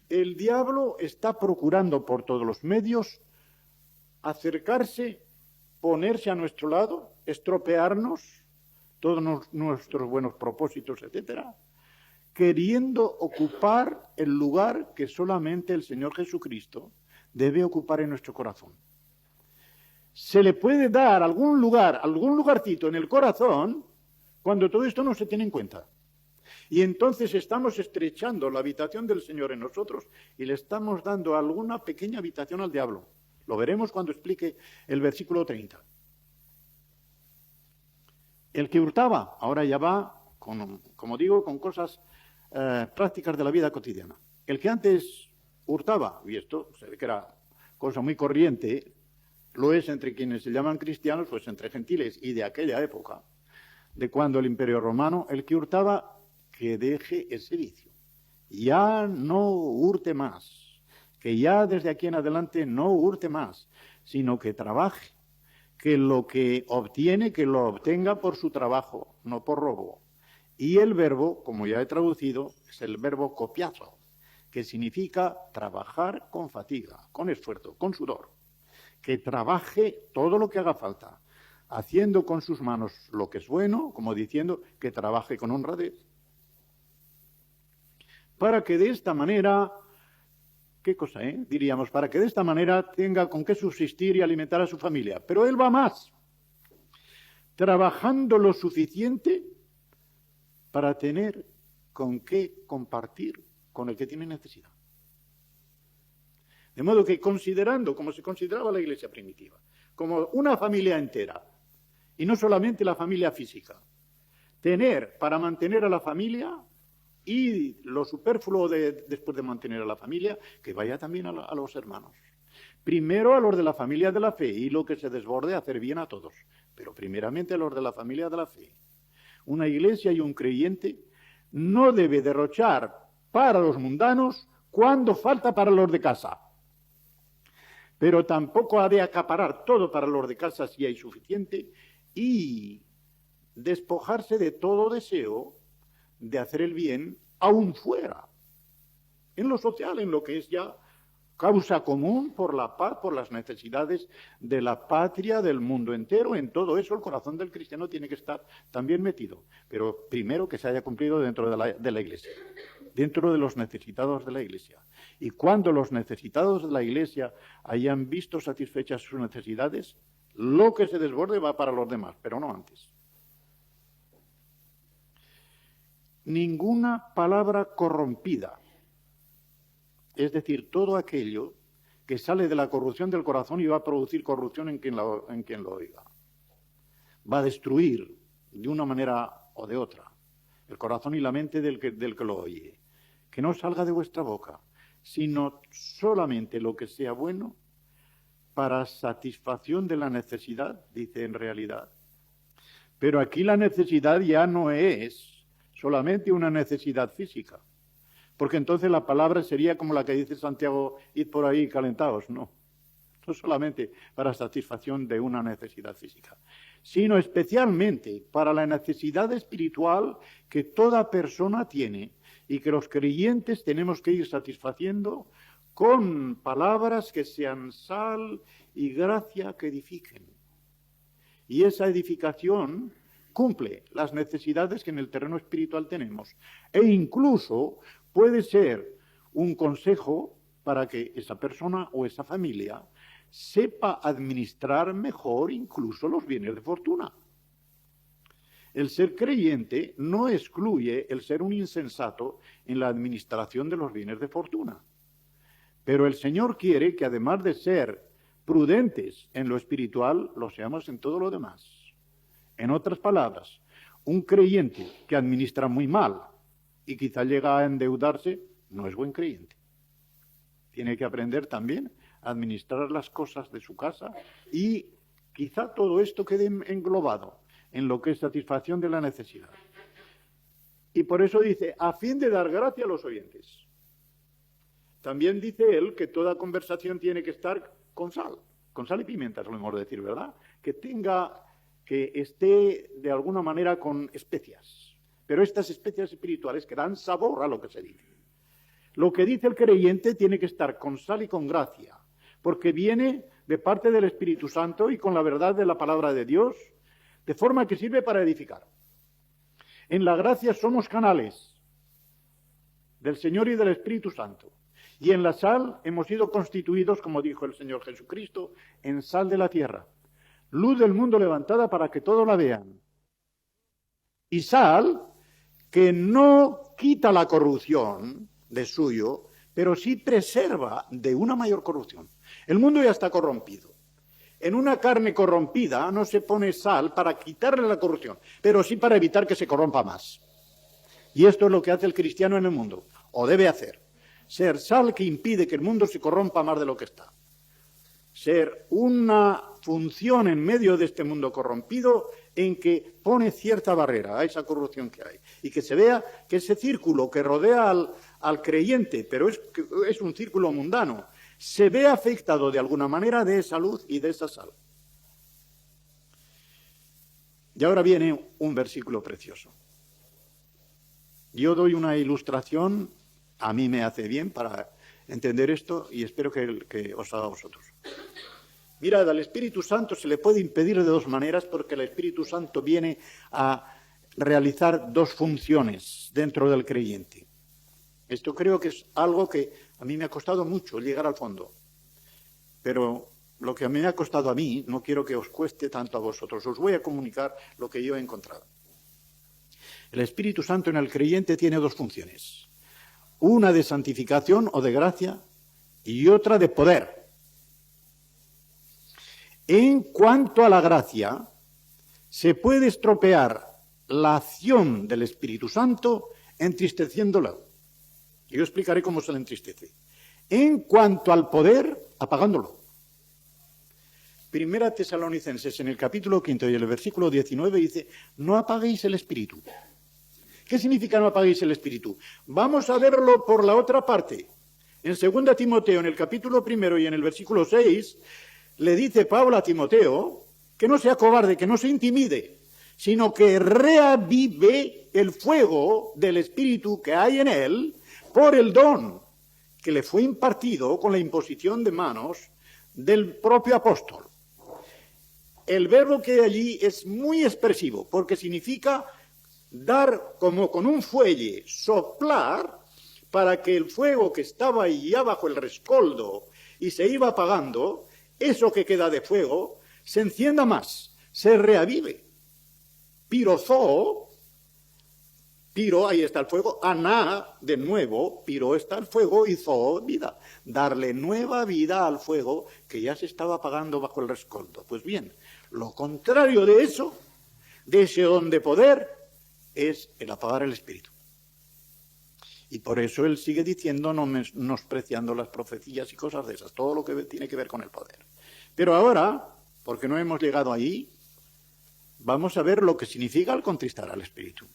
El diablo está procurando por todos los medios acercarse, ponerse a nuestro lado, estropearnos todos nuestros buenos propósitos, etcétera, queriendo ocupar el lugar que solamente el Señor Jesucristo debe ocupar en nuestro corazón. Se le puede dar algún lugar, algún lugarcito en el corazón cuando todo esto no se tiene en cuenta. Y entonces estamos estrechando la habitación del Señor en nosotros y le estamos dando alguna pequeña habitación al diablo. Lo veremos cuando explique el versículo 30. El que hurtaba, ahora ya va, como digo, con cosas prácticas de la vida cotidiana. El que antes hurtaba, y esto se ve que era cosa muy corriente, lo es entre quienes se llaman cristianos, pues entre gentiles y de aquella época, de cuando el Imperio Romano, el que hurtaba, que deje ese vicio. Ya no hurte más, que ya desde aquí en adelante no hurte más, sino que trabaje, que lo que obtiene, que lo obtenga por su trabajo, no por robo. Y el verbo, como ya he traducido, es el verbo copiazo, que significa trabajar con fatiga, con esfuerzo, con sudor. Que trabaje todo lo que haga falta, haciendo con sus manos lo que es bueno, como diciendo que trabaje con honradez. Para que de esta manera, ¿qué cosa, diríamos? Para que de esta manera tenga con qué subsistir y alimentar a su familia. Pero él va más, trabajando lo suficiente para tener con qué compartir con el que tiene necesidad. De modo que considerando, como se consideraba la Iglesia primitiva, como una familia entera, y no solamente la familia física, tener para mantener a la familia y lo superfluo después de mantener a la familia, que vaya también a los hermanos. Primero a los de la familia de la fe, y lo que se desborde hacer bien a todos, pero primeramente a los de la familia de la fe. Una iglesia y un creyente no debe derrochar para los mundanos cuando falta para los de casa. Pero tampoco ha de acaparar todo para los de casa si hay suficiente y despojarse de todo deseo de hacer el bien aún fuera, en lo social, en lo que es ya causa común por la paz, por las necesidades de la patria, del mundo entero. En todo eso el corazón del cristiano tiene que estar también metido, pero primero que se haya cumplido dentro de la Iglesia, dentro de los necesitados de la Iglesia. Y cuando los necesitados de la Iglesia hayan visto satisfechas sus necesidades, lo que se desborde va para los demás, pero no antes. Ninguna palabra corrompida, es decir, todo aquello que sale de la corrupción del corazón y va a producir corrupción en quien lo oiga. Va a destruir de una manera o de otra el corazón y la mente del que lo oye. Que no salga de vuestra boca, sino solamente lo que sea bueno para satisfacción de la necesidad, dice en realidad. Pero aquí la necesidad ya no es solamente una necesidad física, porque entonces la palabra sería como la que dice Santiago, id por ahí calentaos, no solamente para satisfacción de una necesidad física, sino especialmente para la necesidad espiritual que toda persona tiene y que los creyentes tenemos que ir satisfaciendo con palabras que sean sal y gracia que edifiquen. Y esa edificación cumple las necesidades que en el terreno espiritual tenemos. E incluso puede ser un consejo para que esa persona o esa familia sepa administrar mejor incluso los bienes de fortuna. El ser creyente no excluye el ser un insensato en la administración de los bienes de fortuna. Pero el Señor quiere que además de ser prudentes en lo espiritual, lo seamos en todo lo demás. En otras palabras, un creyente que administra muy mal y quizá llega a endeudarse, no es buen creyente. Tiene que aprender también a administrar las cosas de su casa y quizá todo esto quede englobado en lo que es satisfacción de la necesidad. Y por eso dice, a fin de dar gracia a los oyentes. También dice él que toda conversación tiene que estar con sal y pimienta, es lo mejor decir, ¿verdad? que esté de alguna manera con especias. Pero estas especias espirituales que dan sabor a lo que se dice. Lo que dice el creyente tiene que estar con sal y con gracia, porque viene de parte del Espíritu Santo y con la verdad de la palabra de Dios, de forma que sirve para edificar. En la gracia somos canales del Señor y del Espíritu Santo. Y en la sal hemos sido constituidos, como dijo el Señor Jesucristo, en sal de la tierra. Luz del mundo levantada para que todos la vean. Y sal que no quita la corrupción de suyo, pero sí preserva de una mayor corrupción. El mundo ya está corrompido. En una carne corrompida no se pone sal para quitarle la corrupción, pero sí para evitar que se corrompa más. Y esto es lo que hace el cristiano en el mundo, o debe hacer. Ser sal que impide que el mundo se corrompa más de lo que está. Ser una función en medio de este mundo corrompido en que pone cierta barrera a esa corrupción que hay. Y que se vea que ese círculo que rodea al creyente, pero es un círculo mundano, se ve afectado de alguna manera de esa luz y de esa sal. Y ahora viene un versículo precioso. Yo doy una ilustración, a mí me hace bien para entender esto y espero que os haga a vosotros. Mirad, al Espíritu Santo se le puede impedir de dos maneras porque el Espíritu Santo viene a realizar dos funciones dentro del creyente. Esto creo que es algo que a mí me ha costado mucho llegar al fondo. Pero lo que a mí me ha costado a mí, no quiero que os cueste tanto a vosotros. Os voy a comunicar lo que yo he encontrado. El Espíritu Santo en el creyente tiene dos funciones. Una de santificación o de gracia y otra de poder. En cuanto a la gracia, se puede estropear la acción del Espíritu Santo entristeciéndola. Yo explicaré cómo se le entristece. En cuanto al poder, apagándolo. Primera Tesalonicenses, en el capítulo 5 y el versículo 19, dice, no apaguéis el Espíritu. ¿Qué significa no apaguéis el Espíritu? Vamos a verlo por la otra parte. En 2 Timoteo, en el capítulo 1 y en el versículo 6, le dice Pablo a Timoteo que no sea cobarde, que no se intimide, sino que reavive el fuego del Espíritu que hay en él por el don que le fue impartido con la imposición de manos del propio apóstol. El verbo que hay allí es muy expresivo, porque significa dar como con un fuelle, soplar, para que el fuego que estaba ahí ya bajo el rescoldo y se iba apagando, eso que queda de fuego, se encienda más, se reavive. Pirozó, piro, ahí está el fuego, aná, de nuevo, piro está el fuego y zo, vida. Darle nueva vida al fuego que ya se estaba apagando bajo el rescoldo. Pues bien, lo contrario de eso, de ese don de poder, es el apagar el espíritu. Y por eso él sigue diciendo, no menospreciando las profecías y cosas de esas, todo lo que tiene que ver con el poder. Pero ahora, porque no hemos llegado ahí, vamos a ver lo que significa el contristar al espíritu.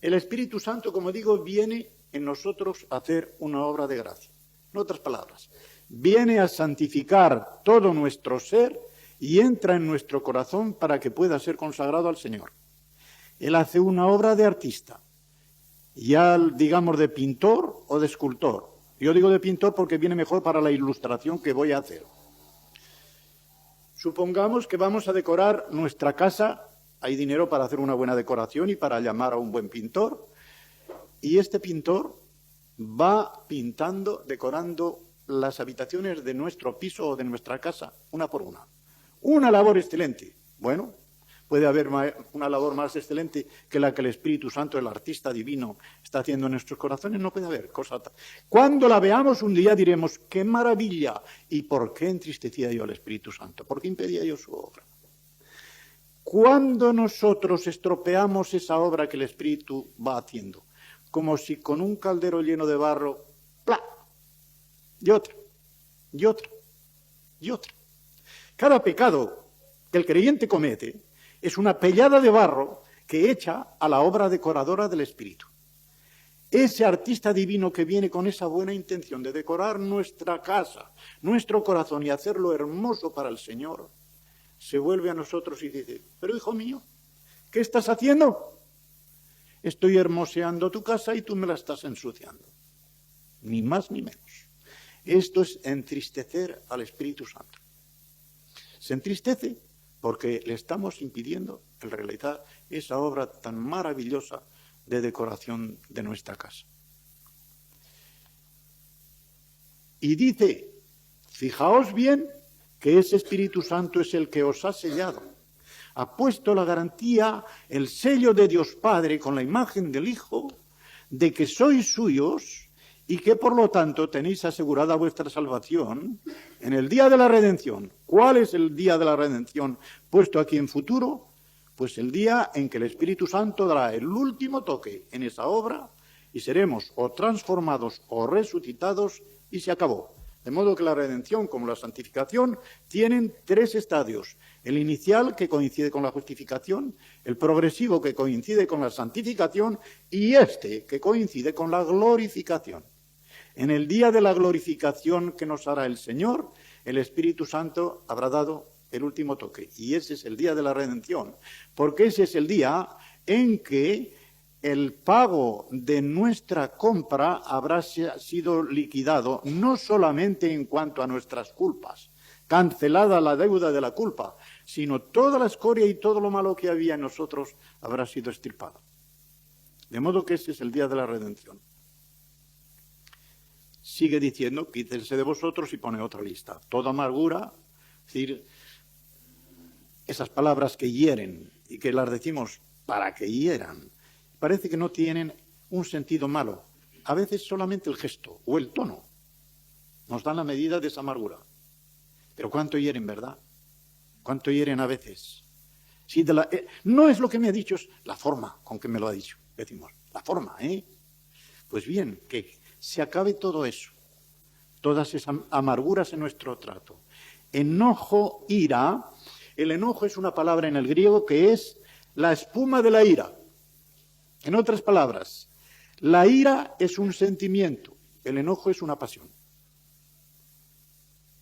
El Espíritu Santo, como digo, viene en nosotros a hacer una obra de gracia. En otras palabras, viene a santificar todo nuestro ser y entra en nuestro corazón para que pueda ser consagrado al Señor. Él hace una obra de artista, ya digamos de pintor o de escultor. Yo digo de pintor porque viene mejor para la ilustración que voy a hacer. Supongamos que vamos a decorar nuestra casa. Hay dinero para hacer una buena decoración y para llamar a un buen pintor. Y este pintor va pintando, decorando las habitaciones de nuestro piso o de nuestra casa, una por una. Una labor excelente. Bueno, puede haber una labor más excelente que la que el Espíritu Santo, el artista divino, está haciendo en nuestros corazones. No puede haber cosa tal. Cuando la veamos un día diremos, ¡qué maravilla! ¿Y por qué entristecía yo al Espíritu Santo? ¿Por qué impedía yo su obra? Cuando nosotros estropeamos esa obra que el Espíritu va haciendo, como si con un caldero lleno de barro, ¡plá! Y otra, y otra, y otra. Cada pecado que el creyente comete es una pellada de barro que echa a la obra decoradora del Espíritu. Ese artista divino que viene con esa buena intención de decorar nuestra casa, nuestro corazón y hacerlo hermoso para el Señor, se vuelve a nosotros y dice, pero hijo mío, ¿qué estás haciendo? Estoy hermoseando tu casa y tú me la estás ensuciando. Ni más ni menos. Esto es entristecer al Espíritu Santo. Se entristece porque le estamos impidiendo en realidad esa obra tan maravillosa de decoración de nuestra casa. Y dice, fijaos bien que ese Espíritu Santo es el que os ha sellado. Ha puesto la garantía, el sello de Dios Padre con la imagen del Hijo, de que sois suyos y que por lo tanto tenéis asegurada vuestra salvación en el día de la redención. ¿Cuál es el día de la redención puesto aquí en futuro? Pues el día en que el Espíritu Santo dará el último toque en esa obra y seremos o transformados o resucitados y se acabó. De modo que la redención como la santificación tienen 3 estadios. El inicial, que coincide con la justificación, el progresivo, que coincide con la santificación, y este, que coincide con la glorificación. En el día de la glorificación que nos hará el Señor, el Espíritu Santo habrá dado el último toque. Y ese es el día de la redención, porque ese es el día en que el pago de nuestra compra habrá sido liquidado, no solamente en cuanto a nuestras culpas, cancelada la deuda de la culpa, sino toda la escoria y todo lo malo que había en nosotros habrá sido extirpado. De modo que ese es el día de la redención. Sigue diciendo, quítense de vosotros y pone otra lista. Toda amargura, es decir, esas palabras que hieren y que las decimos para que hieran, parece que no tienen un sentido malo. A veces solamente el gesto o el tono nos dan la medida de esa amargura. Pero ¿cuánto hieren, verdad? ¿Cuánto hieren a veces? Si no es lo que me ha dicho, es la forma con que me lo ha dicho. Decimos, la forma, ¿eh? Pues bien, que se acabe todo eso, todas esas amarguras en nuestro trato. Enojo, ira. El enojo es una palabra en el griego que es la espuma de la ira. En otras palabras, la ira es un sentimiento, el enojo es una pasión.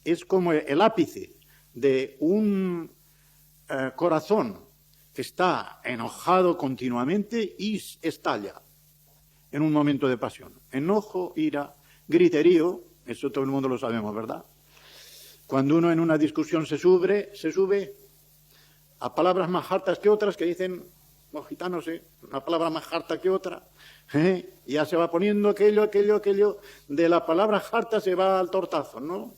Es como el ápice de un corazón que está enojado continuamente y estalla en un momento de pasión. Enojo, ira, griterío, eso todo el mundo lo sabemos, ¿verdad? Cuando uno en una discusión se sube a palabras más hartas que otras que dicen... Los gitanos, una palabra más harta que otra, ya se va poniendo aquello, de la palabra harta se va al tortazo, ¿no?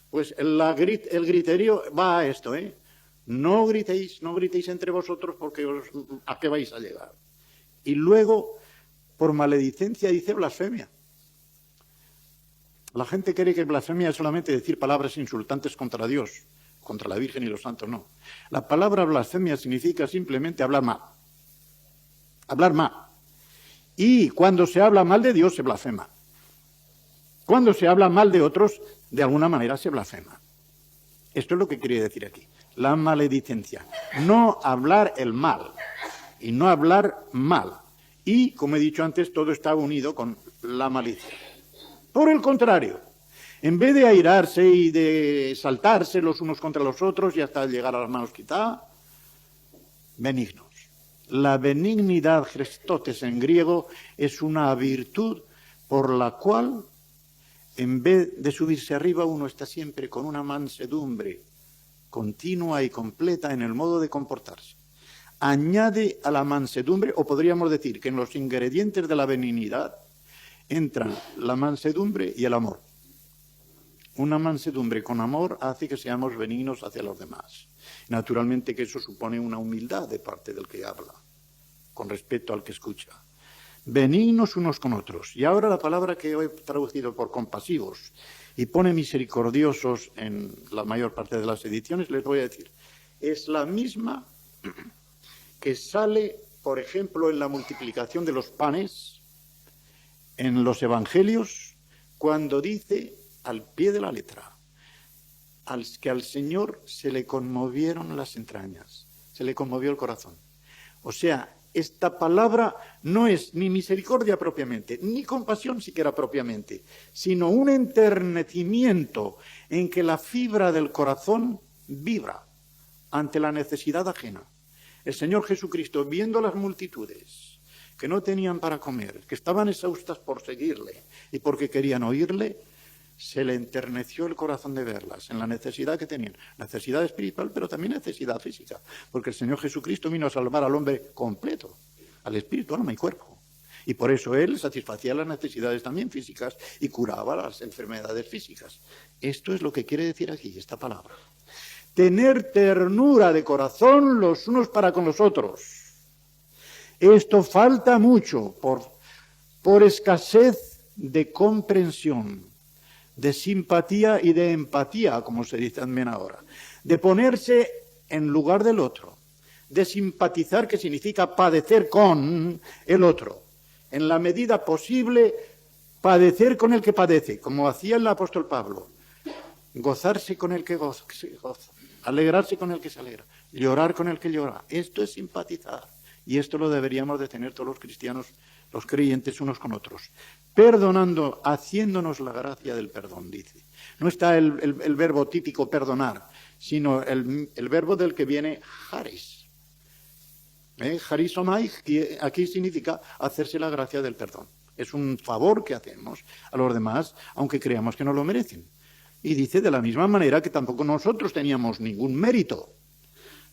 Pues el griterío va a esto, no gritéis entre vosotros porque ¿a qué vais a llegar? Y luego, por maledicencia, dice blasfemia. La gente cree que blasfemia es solamente decir palabras insultantes contra Dios, contra la Virgen y los santos, no. La palabra blasfemia significa simplemente hablar mal. Hablar mal. Y cuando se habla mal de Dios, se blasfema. Cuando se habla mal de otros, de alguna manera se blasfema. Esto es lo que quería decir aquí. La maledicencia. No hablar el mal. Y no hablar mal. Y, como he dicho antes, todo está unido con la malicia. Por el contrario, en vez de airarse y de saltarse los unos contra los otros y hasta llegar a las manos quitadas, benignos. La benignidad, Christotes en griego, es una virtud por la cual, en vez de subirse arriba, uno está siempre con una mansedumbre continua y completa en el modo de comportarse. Añade a la mansedumbre, o podríamos decir que en los ingredientes de la benignidad entran la mansedumbre y el amor. Una mansedumbre con amor hace que seamos benignos hacia los demás. Naturalmente que eso supone una humildad de parte del que habla, con respecto al que escucha. Benignos unos con otros. Y ahora la palabra que he traducido por compasivos y pone misericordiosos en la mayor parte de las ediciones, les voy a decir, es la misma que sale, por ejemplo, en la multiplicación de los panes, en los evangelios, cuando dice al pie de la letra, que al Señor se le conmovieron las entrañas, se le conmovió el corazón. O sea, esta palabra no es ni misericordia propiamente, ni compasión siquiera propiamente, sino un enternecimiento en que la fibra del corazón vibra ante la necesidad ajena. El Señor Jesucristo, viendo las multitudes que no tenían para comer, que estaban exhaustas por seguirle y porque querían oírle, se le enterneció el corazón de verlas en la necesidad que tenían. Necesidad espiritual, pero también necesidad física, porque el Señor Jesucristo vino a salvar al hombre completo, al espíritu, alma y cuerpo. Y por eso Él satisfacía las necesidades también físicas y curaba las enfermedades físicas. Esto es lo que quiere decir aquí esta palabra. Tener ternura de corazón los unos para con los otros. Esto falta mucho por escasez de comprensión, de simpatía y de empatía, como se dice también ahora. De ponerse en lugar del otro. De simpatizar, que significa padecer con el otro. En la medida posible, padecer con el que padece, como hacía el apóstol Pablo. Gozarse con el que goza, alegrarse con el que se alegra, llorar con el que llora. Esto es simpatizar. Y esto lo deberíamos de tener todos los cristianos, los creyentes unos con otros. Perdonando, haciéndonos la gracia del perdón, dice. No está el verbo típico perdonar, sino el verbo del que viene charis. Charisomai, que aquí significa hacerse la gracia del perdón. Es un favor que hacemos a los demás, aunque creamos que no lo merecen. Y dice de la misma manera que tampoco nosotros teníamos ningún mérito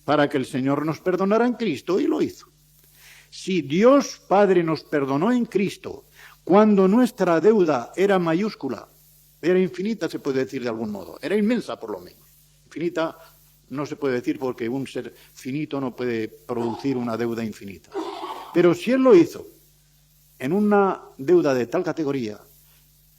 para que el Señor nos perdonara en Cristo, y lo hizo. Si Dios Padre nos perdonó en Cristo, cuando nuestra deuda era mayúscula, era infinita, se puede decir de algún modo, era inmensa por lo menos. Infinita no se puede decir porque un ser finito no puede producir una deuda infinita. Pero si Él lo hizo en una deuda de tal categoría,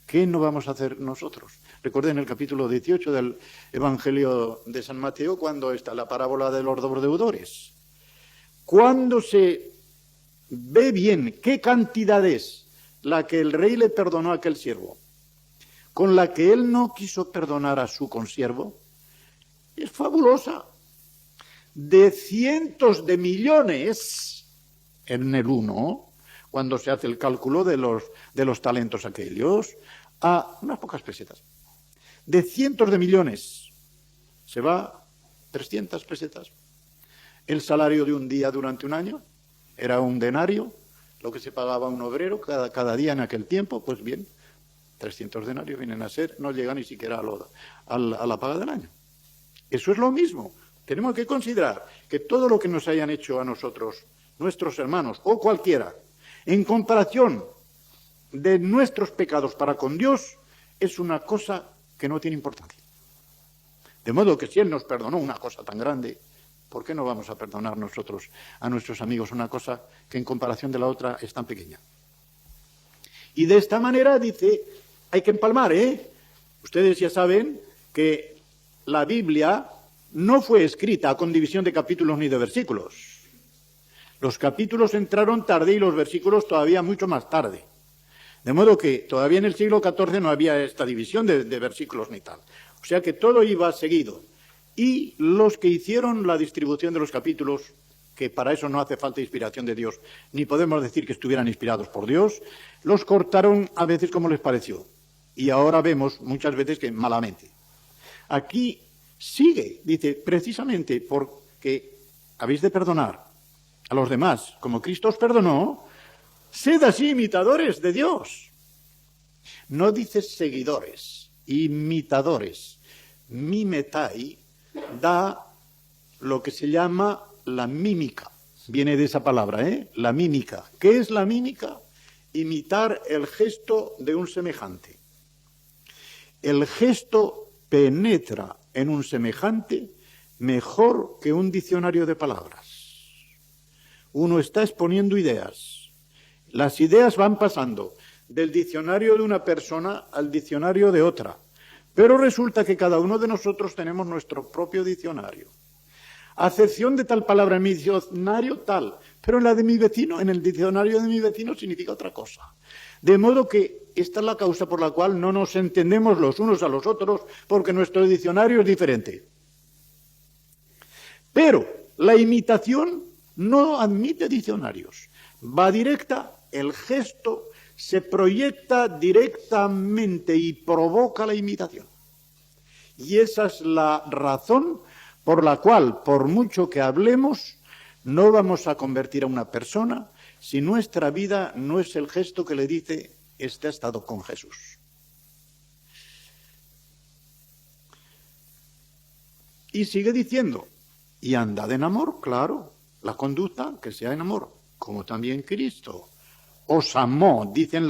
¿qué no vamos a hacer nosotros? Recuerden el capítulo 18 del Evangelio de San Mateo, cuando está la parábola de los dos deudores. Cuando se ve bien qué cantidad es la que el rey le perdonó a aquel siervo, con la que él no quiso perdonar a su consiervo, es fabulosa. De cientos de millones en el uno, cuando se hace el cálculo de los talentos aquellos, a unas pocas pesetas. De cientos de millones se va 300 pesetas. El salario de un día durante un año era un denario, lo que se pagaba a un obrero cada día en aquel tiempo. Pues bien, 300 denarios vienen a ser, no llega ni siquiera a la paga del año. Eso es lo mismo. Tenemos que considerar que todo lo que nos hayan hecho a nosotros, nuestros hermanos o cualquiera, en comparación de nuestros pecados para con Dios, es una cosa que no tiene importancia. De modo que si Él nos perdonó una cosa tan grande, ¿por qué no vamos a perdonar nosotros a nuestros amigos una cosa que en comparación de la otra es tan pequeña? Y de esta manera dice, hay que empalmar, Ustedes ya saben que la Biblia no fue escrita con división de capítulos ni de versículos. Los capítulos entraron tarde y los versículos todavía mucho más tarde. De modo que todavía en el siglo XIV no había esta división de versículos ni tal. O sea que todo iba seguido. Y los que hicieron la distribución de los capítulos, que para eso no hace falta inspiración de Dios, ni podemos decir que estuvieran inspirados por Dios, los cortaron a veces como les pareció. Y ahora vemos muchas veces que malamente. Aquí sigue, dice, precisamente porque habéis de perdonar a los demás, como Cristo os perdonó, sed así imitadores de Dios. No dice seguidores, imitadores. Mimetai da lo que se llama la mímica. Viene de esa palabra, la mímica. ¿Qué es la mímica? Imitar el gesto de un semejante. El gesto penetra en un semejante mejor que un diccionario de palabras. Uno está exponiendo ideas. Las ideas van pasando del diccionario de una persona al diccionario de otra. Pero resulta que cada uno de nosotros tenemos nuestro propio diccionario. Acepción de tal palabra en mi diccionario tal, pero en la de mi vecino, en el diccionario de mi vecino significa otra cosa. De modo que esta es la causa por la cual no nos entendemos los unos a los otros, porque nuestro diccionario es diferente. Pero la imitación no admite diccionarios. Va directa, el gesto se proyecta directamente y provoca la imitación. Y esa es la razón por la cual, por mucho que hablemos, no vamos a convertir a una persona si nuestra vida no es el gesto que le dice, este ha estado con Jesús. Y sigue diciendo, y andad en amor, claro, la conducta que sea en amor, como también Cristo os amó, dicen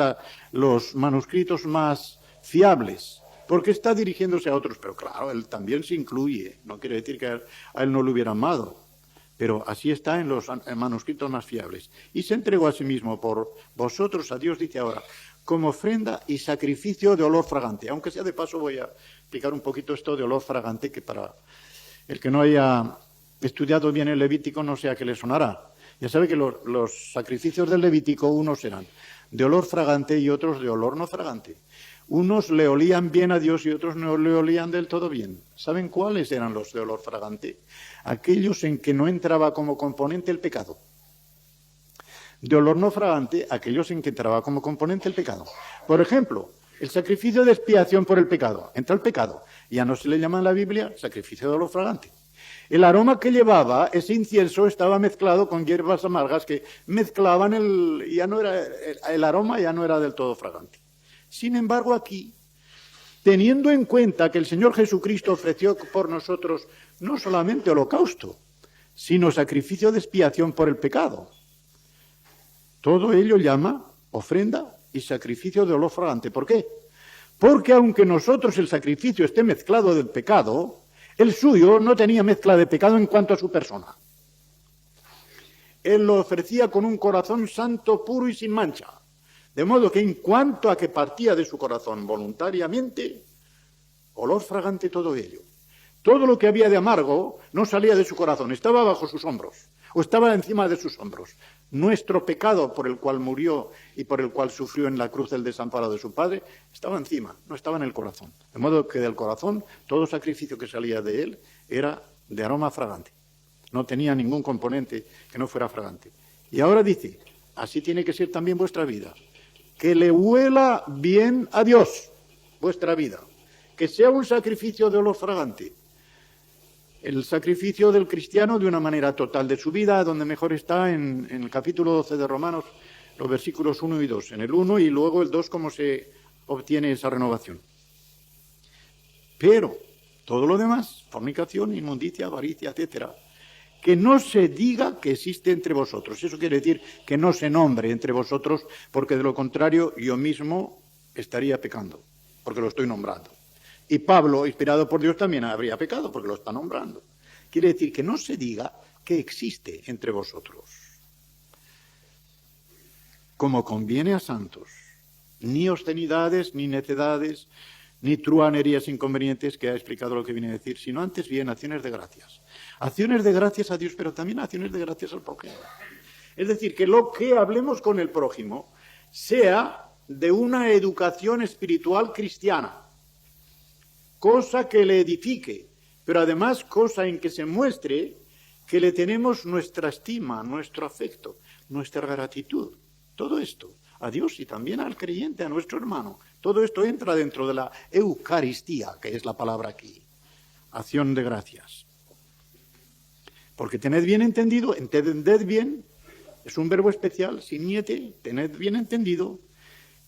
los manuscritos más fiables, porque está dirigiéndose a otros, pero claro, él también se incluye, no quiere decir que a él no lo hubiera amado, pero así está en los manuscritos más fiables. Y se entregó a sí mismo por vosotros, a Dios, dice ahora, como ofrenda y sacrificio de olor fragante. Aunque sea de paso voy a explicar un poquito esto de olor fragante, que para el que no haya estudiado bien el Levítico no sé a qué le sonará. Ya sabe que los sacrificios del Levítico, unos eran de olor fragante y otros de olor no fragante. Unos le olían bien a Dios y otros no le olían del todo bien. ¿Saben cuáles eran los de olor fragante? Aquellos en que no entraba como componente el pecado. De olor no fragante, aquellos en que entraba como componente el pecado. Por ejemplo, el sacrificio de expiación por el pecado. Entra el pecado. Ya no se le llama en la Biblia sacrificio de olor fragante. El aroma que llevaba, ese incienso, estaba mezclado con hierbas amargas que mezclaban el aroma ya no era del todo fragante. Sin embargo, aquí, teniendo en cuenta que el Señor Jesucristo ofreció por nosotros no solamente holocausto, sino sacrificio de expiación por el pecado, todo ello llama ofrenda y sacrificio de olor fragante. ¿Por qué? Porque aunque nosotros el sacrificio esté mezclado del pecado, el suyo no tenía mezcla de pecado en cuanto a su persona. Él lo ofrecía con un corazón santo, puro y sin mancha. De modo que en cuanto a que partía de su corazón voluntariamente, olor fragante todo ello. Todo lo que había de amargo no salía de su corazón, estaba bajo sus hombros, o estaba encima de sus hombros. Nuestro pecado por el cual murió y por el cual sufrió en la cruz el desamparo de su Padre, estaba encima, no estaba en el corazón. De modo que del corazón, todo sacrificio que salía de él era de aroma fragante. No tenía ningún componente que no fuera fragante. Y ahora dice, así tiene que ser también vuestra vida. Que le huela bien a Dios, vuestra vida. Que sea un sacrificio de olor fragante. El sacrificio del cristiano de una manera total de su vida, donde mejor está en el capítulo 12 de Romanos, los versículos 1 y 2. En el 1 y luego el 2, cómo se obtiene esa renovación. Pero todo lo demás, fornicación, inmundicia, avaricia, etcétera, que no se diga que existe entre vosotros. Eso quiere decir que no se nombre entre vosotros, porque de lo contrario yo mismo estaría pecando, porque lo estoy nombrando. Y Pablo, inspirado por Dios, también habría pecado, porque lo está nombrando. Quiere decir que no se diga que existe entre vosotros, como conviene a santos, ni obscenidades, ni necedades, ni truhanerías inconvenientes, que ha explicado lo que viene a decir, sino antes bien acciones de gracias. Acciones de gracias a Dios, pero también acciones de gracias al prójimo. Es decir, que lo que hablemos con el prójimo sea de una educación espiritual cristiana, cosa que le edifique, pero además cosa en que se muestre que le tenemos nuestra estima, nuestro afecto, nuestra gratitud. Todo esto a Dios y también al creyente, a nuestro hermano. Todo esto entra dentro de la Eucaristía, que es la palabra aquí. Acción de gracias. Porque tened bien entendido, entended bien, es un verbo especial, sin niete, tened bien entendido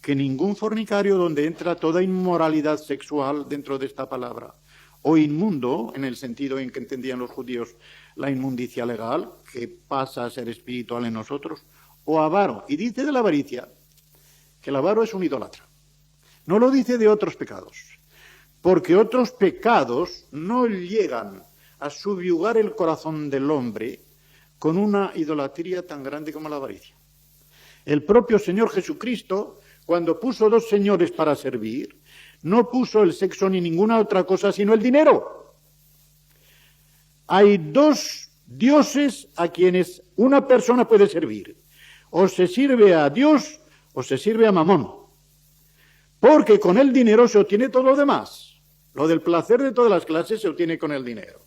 que ningún fornicario, donde entra toda inmoralidad sexual dentro de esta palabra, o inmundo, en el sentido en que entendían los judíos la inmundicia legal, que pasa a ser espiritual en nosotros, o avaro. Y dice de la avaricia que el avaro es un idólatra. No lo dice de otros pecados, porque otros pecados no llegan a subyugar el corazón del hombre con una idolatría tan grande como la avaricia. El propio Señor Jesucristo, cuando puso dos señores para servir, no puso el sexo ni ninguna otra cosa sino el dinero. Hay dos dioses a quienes una persona puede servir. O se sirve a Dios o se sirve a Mamón. Porque con el dinero se obtiene todo lo demás. Lo del placer de todas las clases se obtiene con el dinero.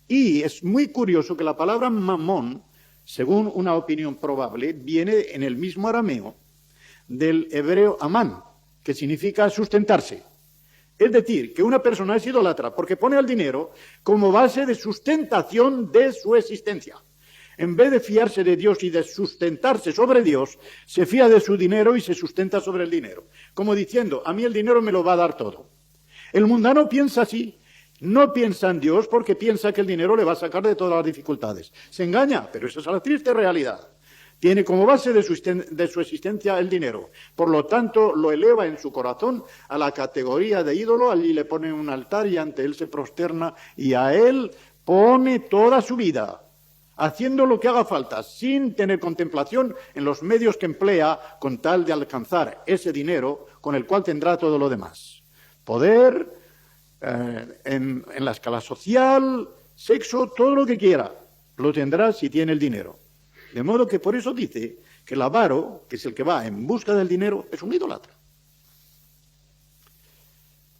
Y es muy curioso que la palabra Mamón, según una opinión probable, viene en el mismo arameo del hebreo amán, que significa sustentarse. Es decir, que una persona es idólatra porque pone al dinero como base de sustentación de su existencia. En vez de fiarse de Dios y de sustentarse sobre Dios, se fía de su dinero y se sustenta sobre el dinero. Como diciendo, a mí el dinero me lo va a dar todo. El mundano piensa así, no piensa en Dios porque piensa que el dinero le va a sacar de todas las dificultades. Se engaña, pero esa es la triste realidad. Tiene como base de su existencia el dinero. Por lo tanto, lo eleva en su corazón a la categoría de ídolo, allí le pone un altar y ante él se prosterna y a él pone toda su vida, haciendo lo que haga falta, sin tener contemplación en los medios que emplea con tal de alcanzar ese dinero con el cual tendrá todo lo demás. Poder, en la escala social, sexo, todo lo que quiera, lo tendrá si tiene el dinero. De modo que por eso dice que el avaro, que es el que va en busca del dinero, es un idólatra.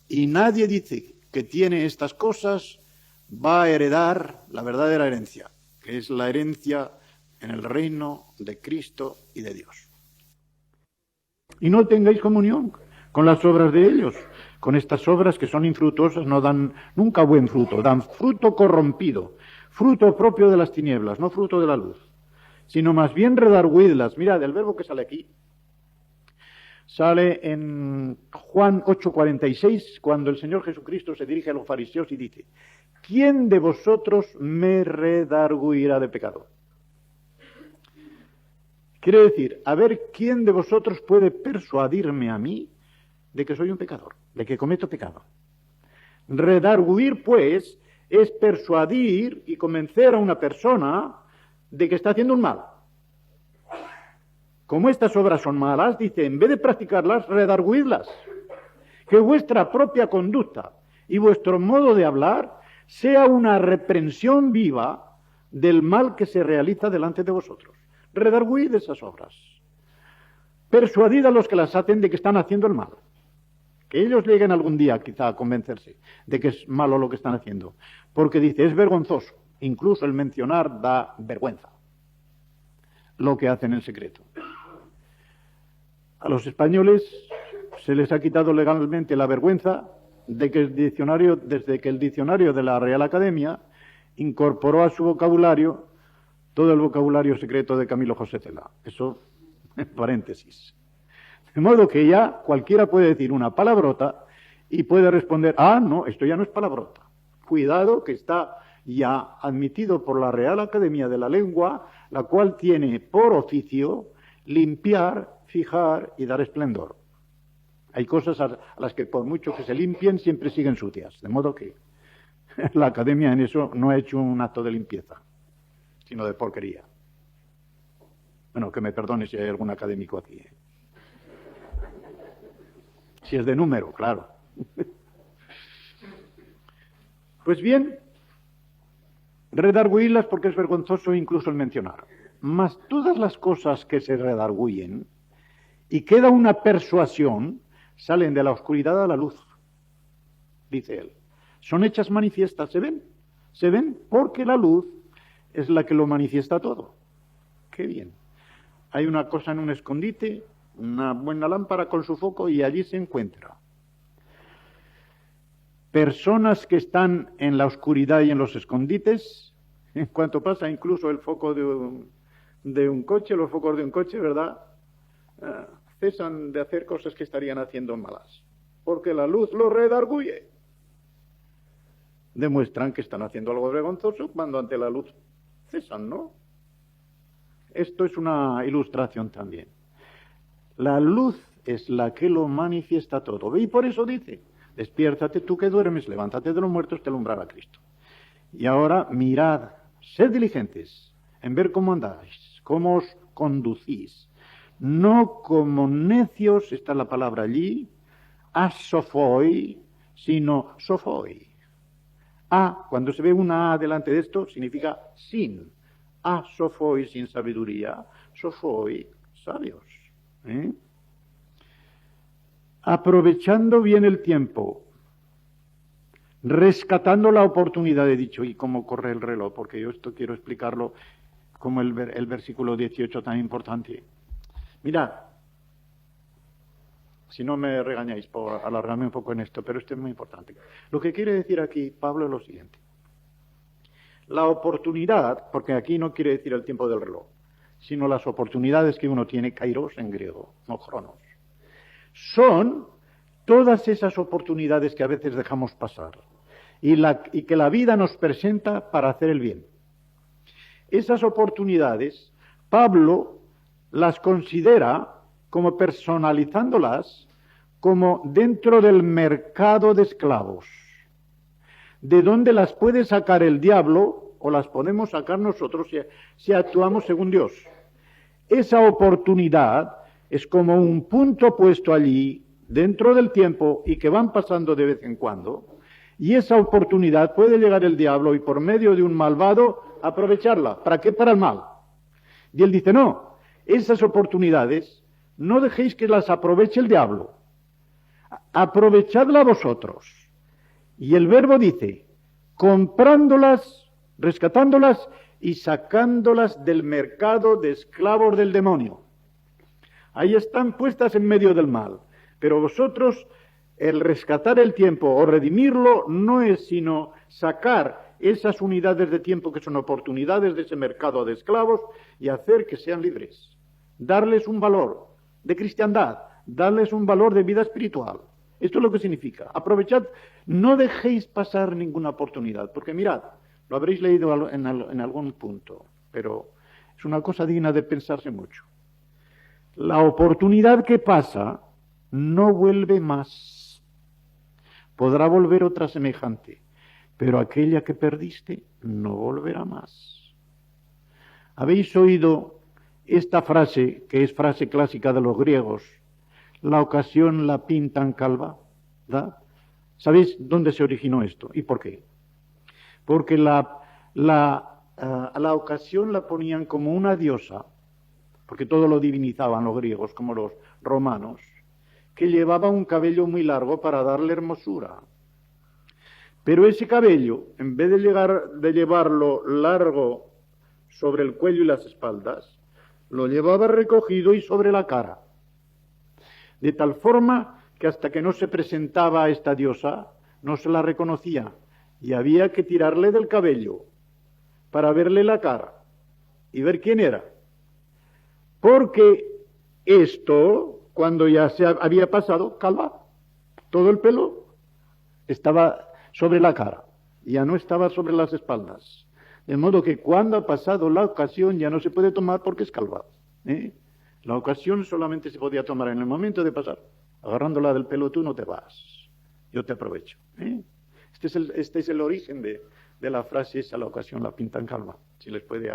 Y nadie dice que tiene estas cosas va a heredar la verdadera herencia, que es la herencia en el reino de Cristo y de Dios. Y no tengáis comunión con las obras de ellos, con estas obras que son infructuosas, no dan nunca buen fruto, dan fruto corrompido, fruto propio de las tinieblas, no fruto de la luz, sino más bien redarguidlas. Mirad, el verbo que sale aquí, sale en Juan 8:46, cuando el Señor Jesucristo se dirige a los fariseos y dice, ¿quién de vosotros me redarguirá de pecado? Quiere decir, a ver, ¿quién de vosotros puede persuadirme a mí de que soy un pecador, de que cometo pecado? Redarguir, pues, es persuadir y convencer a una persona de que está haciendo un mal. Como estas obras son malas, dice, en vez de practicarlas, redarguidlas. Que vuestra propia conducta y vuestro modo de hablar sea una reprensión viva del mal que se realiza delante de vosotros. Redarguid esas obras. Persuadid a los que las hacen de que están haciendo el mal. Que ellos lleguen algún día quizá a convencerse de que es malo lo que están haciendo. Porque dice, es vergonzoso. Incluso el mencionar da vergüenza lo que hacen en secreto. A los españoles se les ha quitado legalmente la vergüenza de que desde que el diccionario de la Real Academia incorporó a su vocabulario todo el vocabulario secreto de Camilo José Cela. Eso, en paréntesis. De modo que ya cualquiera puede decir una palabrota y puede responder, no, esto ya no es palabrota. Cuidado que está ya admitido por la Real Academia de la Lengua, la cual tiene por oficio limpiar, fijar y dar esplendor. Hay cosas a las que por mucho que se limpien siempre siguen sucias, de modo que la Academia en eso no ha hecho un acto de limpieza, sino de porquería. Bueno, que me perdone si hay algún académico aquí. Si es de número, claro. Pues bien, redarguirlas porque es vergonzoso incluso el mencionar. Mas todas las cosas que se redarguyen y queda una persuasión, salen de la oscuridad a la luz, dice él. Son hechas manifiestas, ¿se ven? Se ven porque la luz es la que lo manifiesta todo. Qué bien. Hay una cosa en un escondite, una buena lámpara con su foco y allí se encuentra. Personas que están en la oscuridad y en los escondites, en cuanto pasa incluso el foco de un coche, los focos de un coche, ¿verdad? Cesan de hacer cosas que estarían haciendo malas, porque la luz los redarguye. Demuestran que están haciendo algo vergonzoso cuando ante la luz cesan, ¿no? Esto es una ilustración también. La luz es la que lo manifiesta todo. Y por eso dice, despiértate tú que duermes, levántate de los muertos, te alumbrará Cristo. Y ahora mirad, sed diligentes en ver cómo andáis, cómo os conducís. No como necios, está la palabra allí, asofoi, sino sofoi. Cuando se ve una A delante de esto, significa sin. Asofoi, sin sabiduría, sofoi, sabios. Aprovechando bien el tiempo, rescatando la oportunidad, he dicho, y cómo corre el reloj, porque yo esto quiero explicarlo como el versículo 18 tan importante. Mirad, Si no me regañáis por alargarme un poco en esto, pero esto es muy importante. Lo que quiere decir aquí Pablo es lo siguiente. La oportunidad, porque aquí no quiere decir el tiempo del reloj, sino las oportunidades que uno tiene, kairos en griego, no cronos, son todas esas oportunidades que a veces dejamos pasar y que la vida nos presenta para hacer el bien. Esas oportunidades, Pablo las considera como personalizándolas como dentro del mercado de esclavos, de donde las puede sacar el diablo o las podemos sacar nosotros si actuamos según Dios. Esa oportunidad es como un punto puesto allí dentro del tiempo y que van pasando de vez en cuando, y esa oportunidad puede llegar el diablo y por medio de un malvado aprovecharla. ¿Para qué? Para el mal. Y él dice, no, esas oportunidades no dejéis que las aproveche el diablo, aprovechadla vosotros. Y el verbo dice, comprándolas, rescatándolas y sacándolas del mercado de esclavos del demonio. Ahí están puestas en medio del mal. Pero vosotros, el rescatar el tiempo o redimirlo no es sino sacar esas unidades de tiempo que son oportunidades de ese mercado de esclavos y hacer que sean libres. Darles un valor de cristiandad, darles un valor de vida espiritual. Esto es lo que significa. Aprovechad, no dejéis pasar ninguna oportunidad, porque mirad, lo habréis leído en algún punto, pero es una cosa digna de pensarse mucho. La oportunidad que pasa no vuelve más. Podrá volver otra semejante, pero aquella que perdiste no volverá más. ¿Habéis oído esta frase, que es frase clásica de los griegos? La ocasión la pintan calva, ¿da? ¿Sabéis dónde se originó esto y por qué? Porque a la ocasión la ponían como una diosa, porque todo lo divinizaban los griegos como los romanos, que llevaba un cabello muy largo para darle hermosura. Pero ese cabello, en vez de llevarlo largo sobre el cuello y las espaldas, lo llevaba recogido y sobre la cara. De tal forma que hasta que no se presentaba a esta diosa, no se la reconocía, y había que tirarle del cabello para verle la cara y ver quién era. Porque esto, cuando ya se había pasado, calva, todo el pelo estaba sobre la cara, ya no estaba sobre las espaldas. De modo que cuando ha pasado la ocasión ya no se puede tomar porque es calva. La ocasión solamente se podía tomar en el momento de pasar. Agarrándola del pelo, tú no te vas, yo te aprovecho. Este es el origen de la frase esa, la ocasión la pintan calva. Si les puede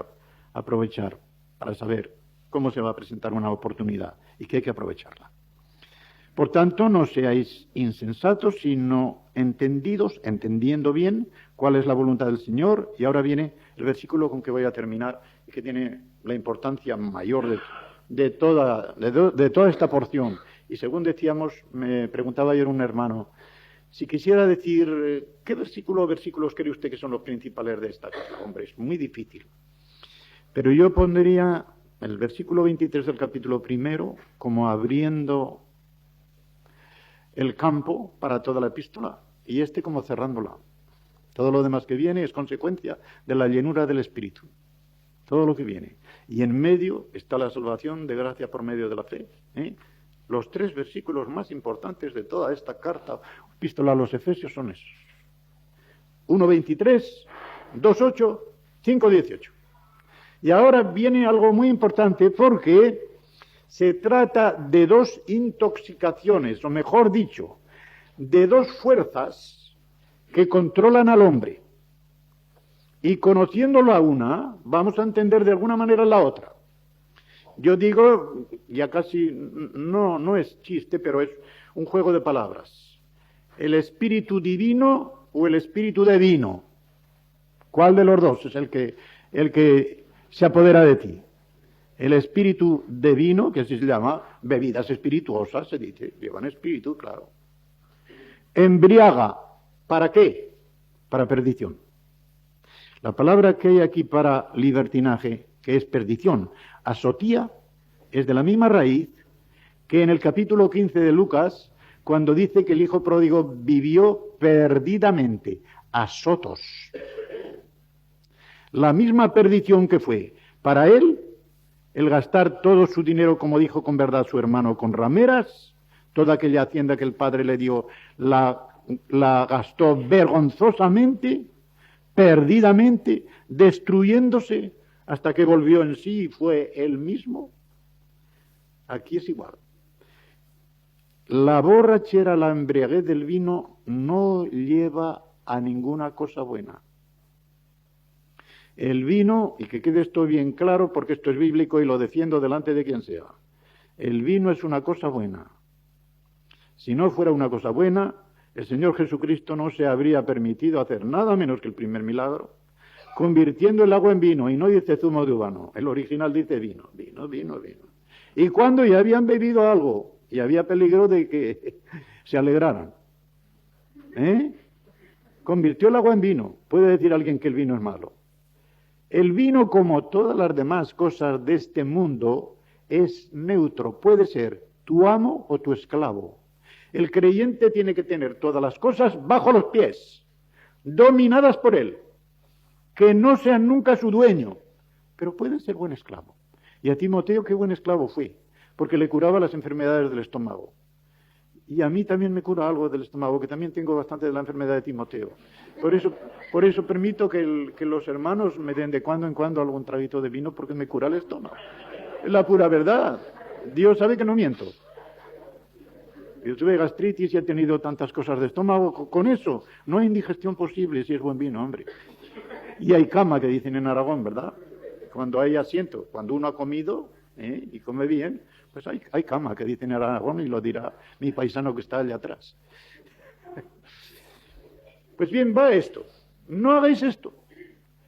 aprovechar para saber cómo se va a presentar una oportunidad y que hay que aprovecharla. Por tanto, no seáis insensatos, sino entendidos, entendiendo bien cuál es la voluntad del Señor. Y ahora viene el versículo con que voy a terminar y que tiene la importancia mayor de toda esta porción. Y según decíamos, me preguntaba ayer un hermano, si quisiera decir, ¿qué versículo o versículos cree usted que son los principales de esta cosa? Hombre, es muy difícil. Pero yo pondría el versículo 23 del capítulo 1 como abriendo el campo para toda la epístola y como cerrándola. Todo lo demás que viene es consecuencia de la llenura del Espíritu. Todo lo que viene. Y en medio está la salvación de gracia por medio de la fe. Los 3 versículos más importantes de toda esta carta, epístola a los Efesios, son esos. 1:23, 2:8, 5:18. Y ahora viene algo muy importante porque se trata de 2 intoxicaciones, o mejor dicho, de 2 fuerzas que controlan al hombre. Y conociéndolo a una, vamos a entender de alguna manera la otra. Yo digo, ya casi no es chiste, pero es un juego de palabras. ¿El espíritu divino o el espíritu divino? ¿Cuál de los dos es el que se apodera de ti? El espíritu divino, que así se llama, bebidas espirituosas, se dice, llevan espíritu, claro. Embriaga, ¿para qué? Para perdición. La palabra que hay aquí para libertinaje, que es perdición, asotía, es de la misma raíz que en el capítulo 15 de Lucas, cuando dice que el hijo pródigo vivió perdidamente, a sotos. La misma perdición que fue para él el gastar todo su dinero, como dijo con verdad su hermano, con rameras, toda aquella hacienda que el padre le dio, la gastó vergonzosamente, perdidamente, destruyéndose, hasta que volvió en sí y fue él mismo. Aquí es igual. La borrachera, la embriaguez del vino no lleva a ninguna cosa buena. El vino, y que quede esto bien claro, porque esto es bíblico y lo defiendo delante de quien sea, el vino es una cosa buena. Si no fuera una cosa buena, el Señor Jesucristo no se habría permitido hacer nada menos que el primer milagro, convirtiendo el agua en vino, y no dice zumo de uva, no. El original dice vino. Y cuando ya habían bebido algo, y había peligro de que se alegraran, convirtió el agua en vino. ¿Puede decir alguien que el vino es malo? El vino, como todas las demás cosas de este mundo, es neutro. Puede ser tu amo o tu esclavo. El creyente tiene que tener todas las cosas bajo los pies, dominadas por él, que no sean nunca su dueño, pero pueden ser buen esclavo. Y a Timoteo qué buen esclavo fue, porque le curaba las enfermedades del estómago. Y a mí también me cura algo del estómago, que también tengo bastante de la enfermedad de Timoteo. Por eso permito que los hermanos me den de cuando en cuando algún traguito de vino, porque me cura el estómago. Es la pura verdad. Dios sabe que no miento. Yo tuve gastritis y he tenido tantas cosas de estómago. Con eso no hay indigestión posible si es buen vino, hombre. Y hay cama, que dicen en Aragón, ¿verdad? Cuando hay asiento, cuando uno ha comido y come bien, pues hay cama, que dicen en Aragón, y lo dirá mi paisano que está allá atrás. Pues bien, va esto. No hagáis esto.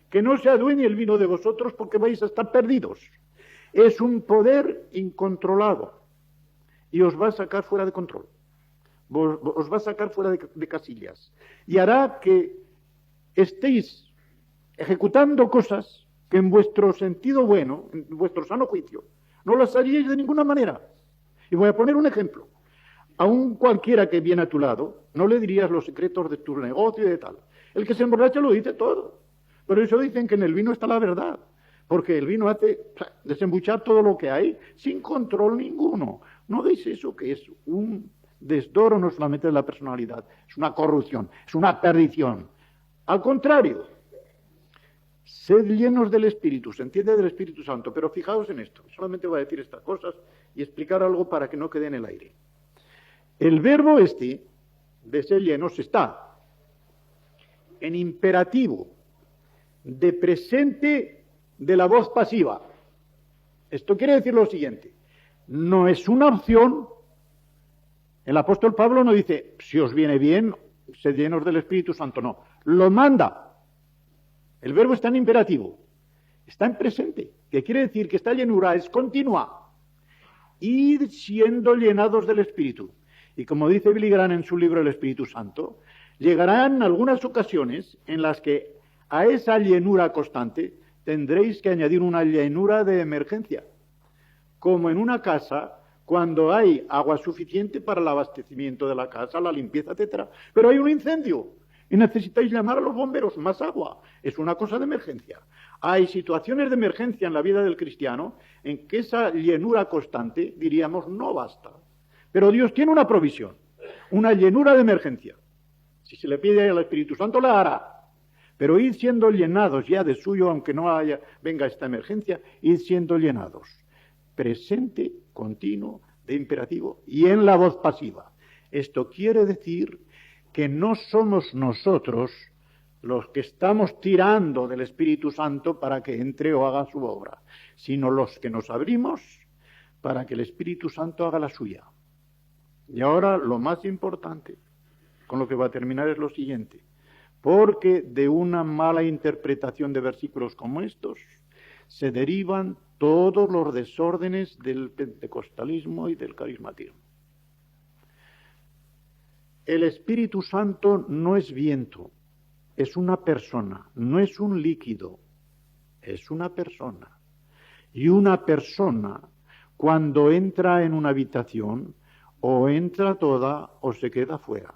Que no se adueñe el vino de vosotros, porque vais a estar perdidos. Es un poder incontrolado y os va a sacar fuera de control. Os va a sacar fuera de casillas. Y hará que estéis ejecutando cosas que en vuestro sentido bueno, en vuestro sano juicio, no las haríais de ninguna manera. Y voy a poner un ejemplo. A un cualquiera que viene a tu lado, no le dirías los secretos de tu negocio y de tal. El que se emborracha lo dice todo. Por eso dicen que en el vino está la verdad. Porque el vino hace desembuchar todo lo que hay sin control ninguno. No deis eso, que es un desdoro no solamente de la personalidad, es una corrupción, es una perdición. Al contrario, sed llenos del Espíritu, se entiende del Espíritu Santo, pero fijaos en esto, solamente voy a decir estas cosas y explicar algo para que no quede en el aire. El verbo de ser llenos está en imperativo, de presente de la voz pasiva. Esto quiere decir lo siguiente, no es una opción. El apóstol Pablo no dice, si os viene bien, sed llenos del Espíritu Santo, no, lo manda. El verbo está en imperativo, está en presente, que quiere decir que esta llenura es continua, ir siendo llenados del Espíritu. Y como dice Billy Graham en su libro El Espíritu Santo, llegarán algunas ocasiones en las que a esa llenura constante tendréis que añadir una llenura de emergencia, como en una casa cuando hay agua suficiente para el abastecimiento de la casa, la limpieza, etc. Pero hay un incendio y necesitáis llamar a los bomberos, más agua. Es una cosa de emergencia. Hay situaciones de emergencia en la vida del cristiano en que esa llenura constante, diríamos, no basta. Pero Dios tiene una provisión, una llenura de emergencia. Si se le pide al Espíritu Santo, la hará. Pero id siendo llenados ya de suyo, aunque no venga esta emergencia, id siendo llenados. Presente, continuo, de imperativo y en la voz pasiva. Esto quiere decir que no somos nosotros los que estamos tirando del Espíritu Santo para que entre o haga su obra, sino los que nos abrimos para que el Espíritu Santo haga la suya. Y ahora lo más importante, con lo que va a terminar, es lo siguiente. Porque de una mala interpretación de versículos como estos se derivan todos los desórdenes del pentecostalismo y del carismatismo. El Espíritu Santo no es viento, es una persona, no es un líquido, es una persona. Y una persona, cuando entra en una habitación, o entra toda o se queda fuera.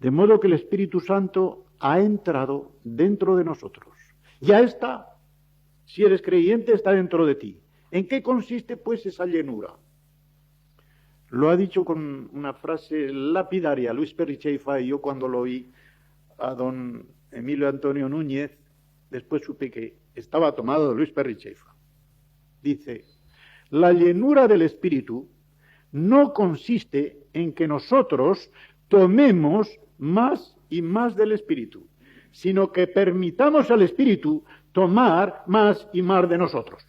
De modo que el Espíritu Santo ha entrado dentro de nosotros. Ya está. Si eres creyente, está dentro de ti. ¿En qué consiste, pues, esa llenura? Lo ha dicho con una frase lapidaria Luis Perricheifa, y yo cuando lo oí a don Emilio Antonio Núñez, después supe que estaba tomado de Luis Perricheifa. Dice, la llenura del Espíritu no consiste en que nosotros tomemos más y más del Espíritu, sino que permitamos al Espíritu tomar más y más de nosotros.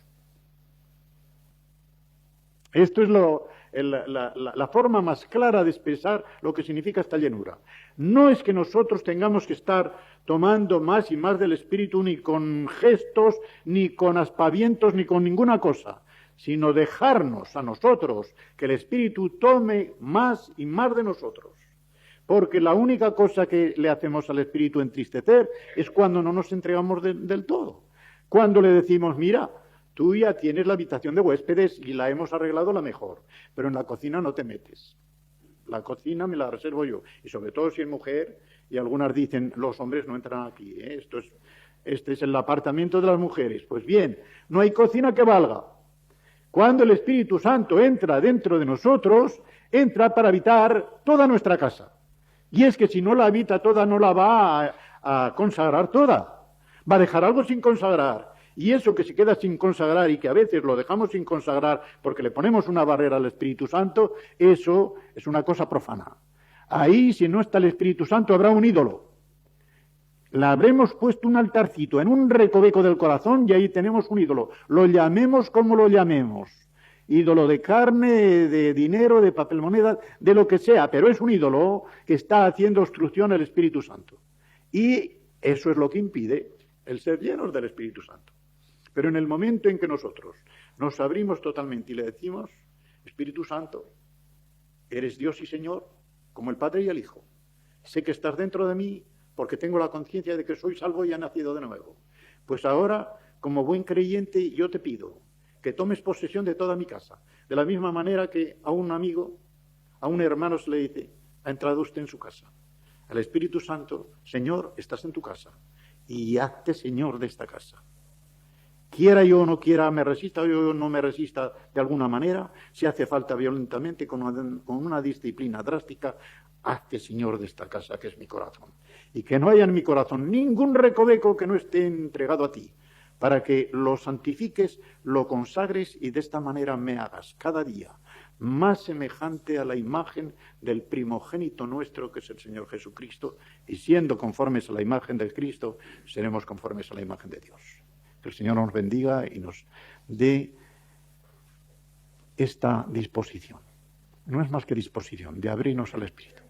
Esto es la forma más clara de expresar lo que significa esta llenura. No es que nosotros tengamos que estar tomando más y más del Espíritu ni con gestos, ni con aspavientos, ni con ninguna cosa, sino dejarnos a nosotros que el Espíritu tome más y más de nosotros. Porque la única cosa que le hacemos al Espíritu entristecer es cuando no nos entregamos del todo. Cuando le decimos, mira, tú ya tienes la habitación de huéspedes y la hemos arreglado la mejor, pero en la cocina no te metes. La cocina me la reservo yo. Y sobre todo si es mujer, y algunas dicen, los hombres no entran aquí, ¿eh? Este es el apartamento de las mujeres. Pues bien, no hay cocina que valga. Cuando el Espíritu Santo entra dentro de nosotros, entra para habitar toda nuestra casa. Y es que si no la habita toda, no la va a consagrar toda. Va a dejar algo sin consagrar. Y eso que se queda sin consagrar y que a veces lo dejamos sin consagrar porque le ponemos una barrera al Espíritu Santo, eso es una cosa profana. Ahí, si no está el Espíritu Santo, habrá un ídolo. Le habremos puesto un altarcito en un recoveco del corazón y ahí tenemos un ídolo. Lo llamemos como lo llamemos. Ídolo de carne, de dinero, de papel moneda, de lo que sea, pero es un ídolo que está haciendo obstrucción al Espíritu Santo. Y eso es lo que impide el ser llenos del Espíritu Santo. Pero en el momento en que nosotros nos abrimos totalmente y le decimos, Espíritu Santo, eres Dios y Señor, como el Padre y el Hijo. Sé que estás dentro de mí porque tengo la conciencia de que soy salvo y he nacido de nuevo. Pues ahora, como buen creyente, yo te pido que tomes posesión de toda mi casa. De la misma manera que a un amigo, a un hermano se le dice, ha entrado usted en su casa. Al Espíritu Santo, Señor, estás en tu casa y hazte Señor de esta casa. Quiera yo o no quiera, me resista o yo no me resista de alguna manera, si hace falta violentamente, con una disciplina drástica, hazte Señor de esta casa que es mi corazón. Y que no haya en mi corazón ningún recoveco que no esté entregado a ti, para que lo santifiques, lo consagres y de esta manera me hagas cada día más semejante a la imagen del primogénito nuestro, que es el Señor Jesucristo, y siendo conformes a la imagen de Cristo, seremos conformes a la imagen de Dios. Que el Señor nos bendiga y nos dé esta disposición. No es más que disposición de abrirnos al Espíritu.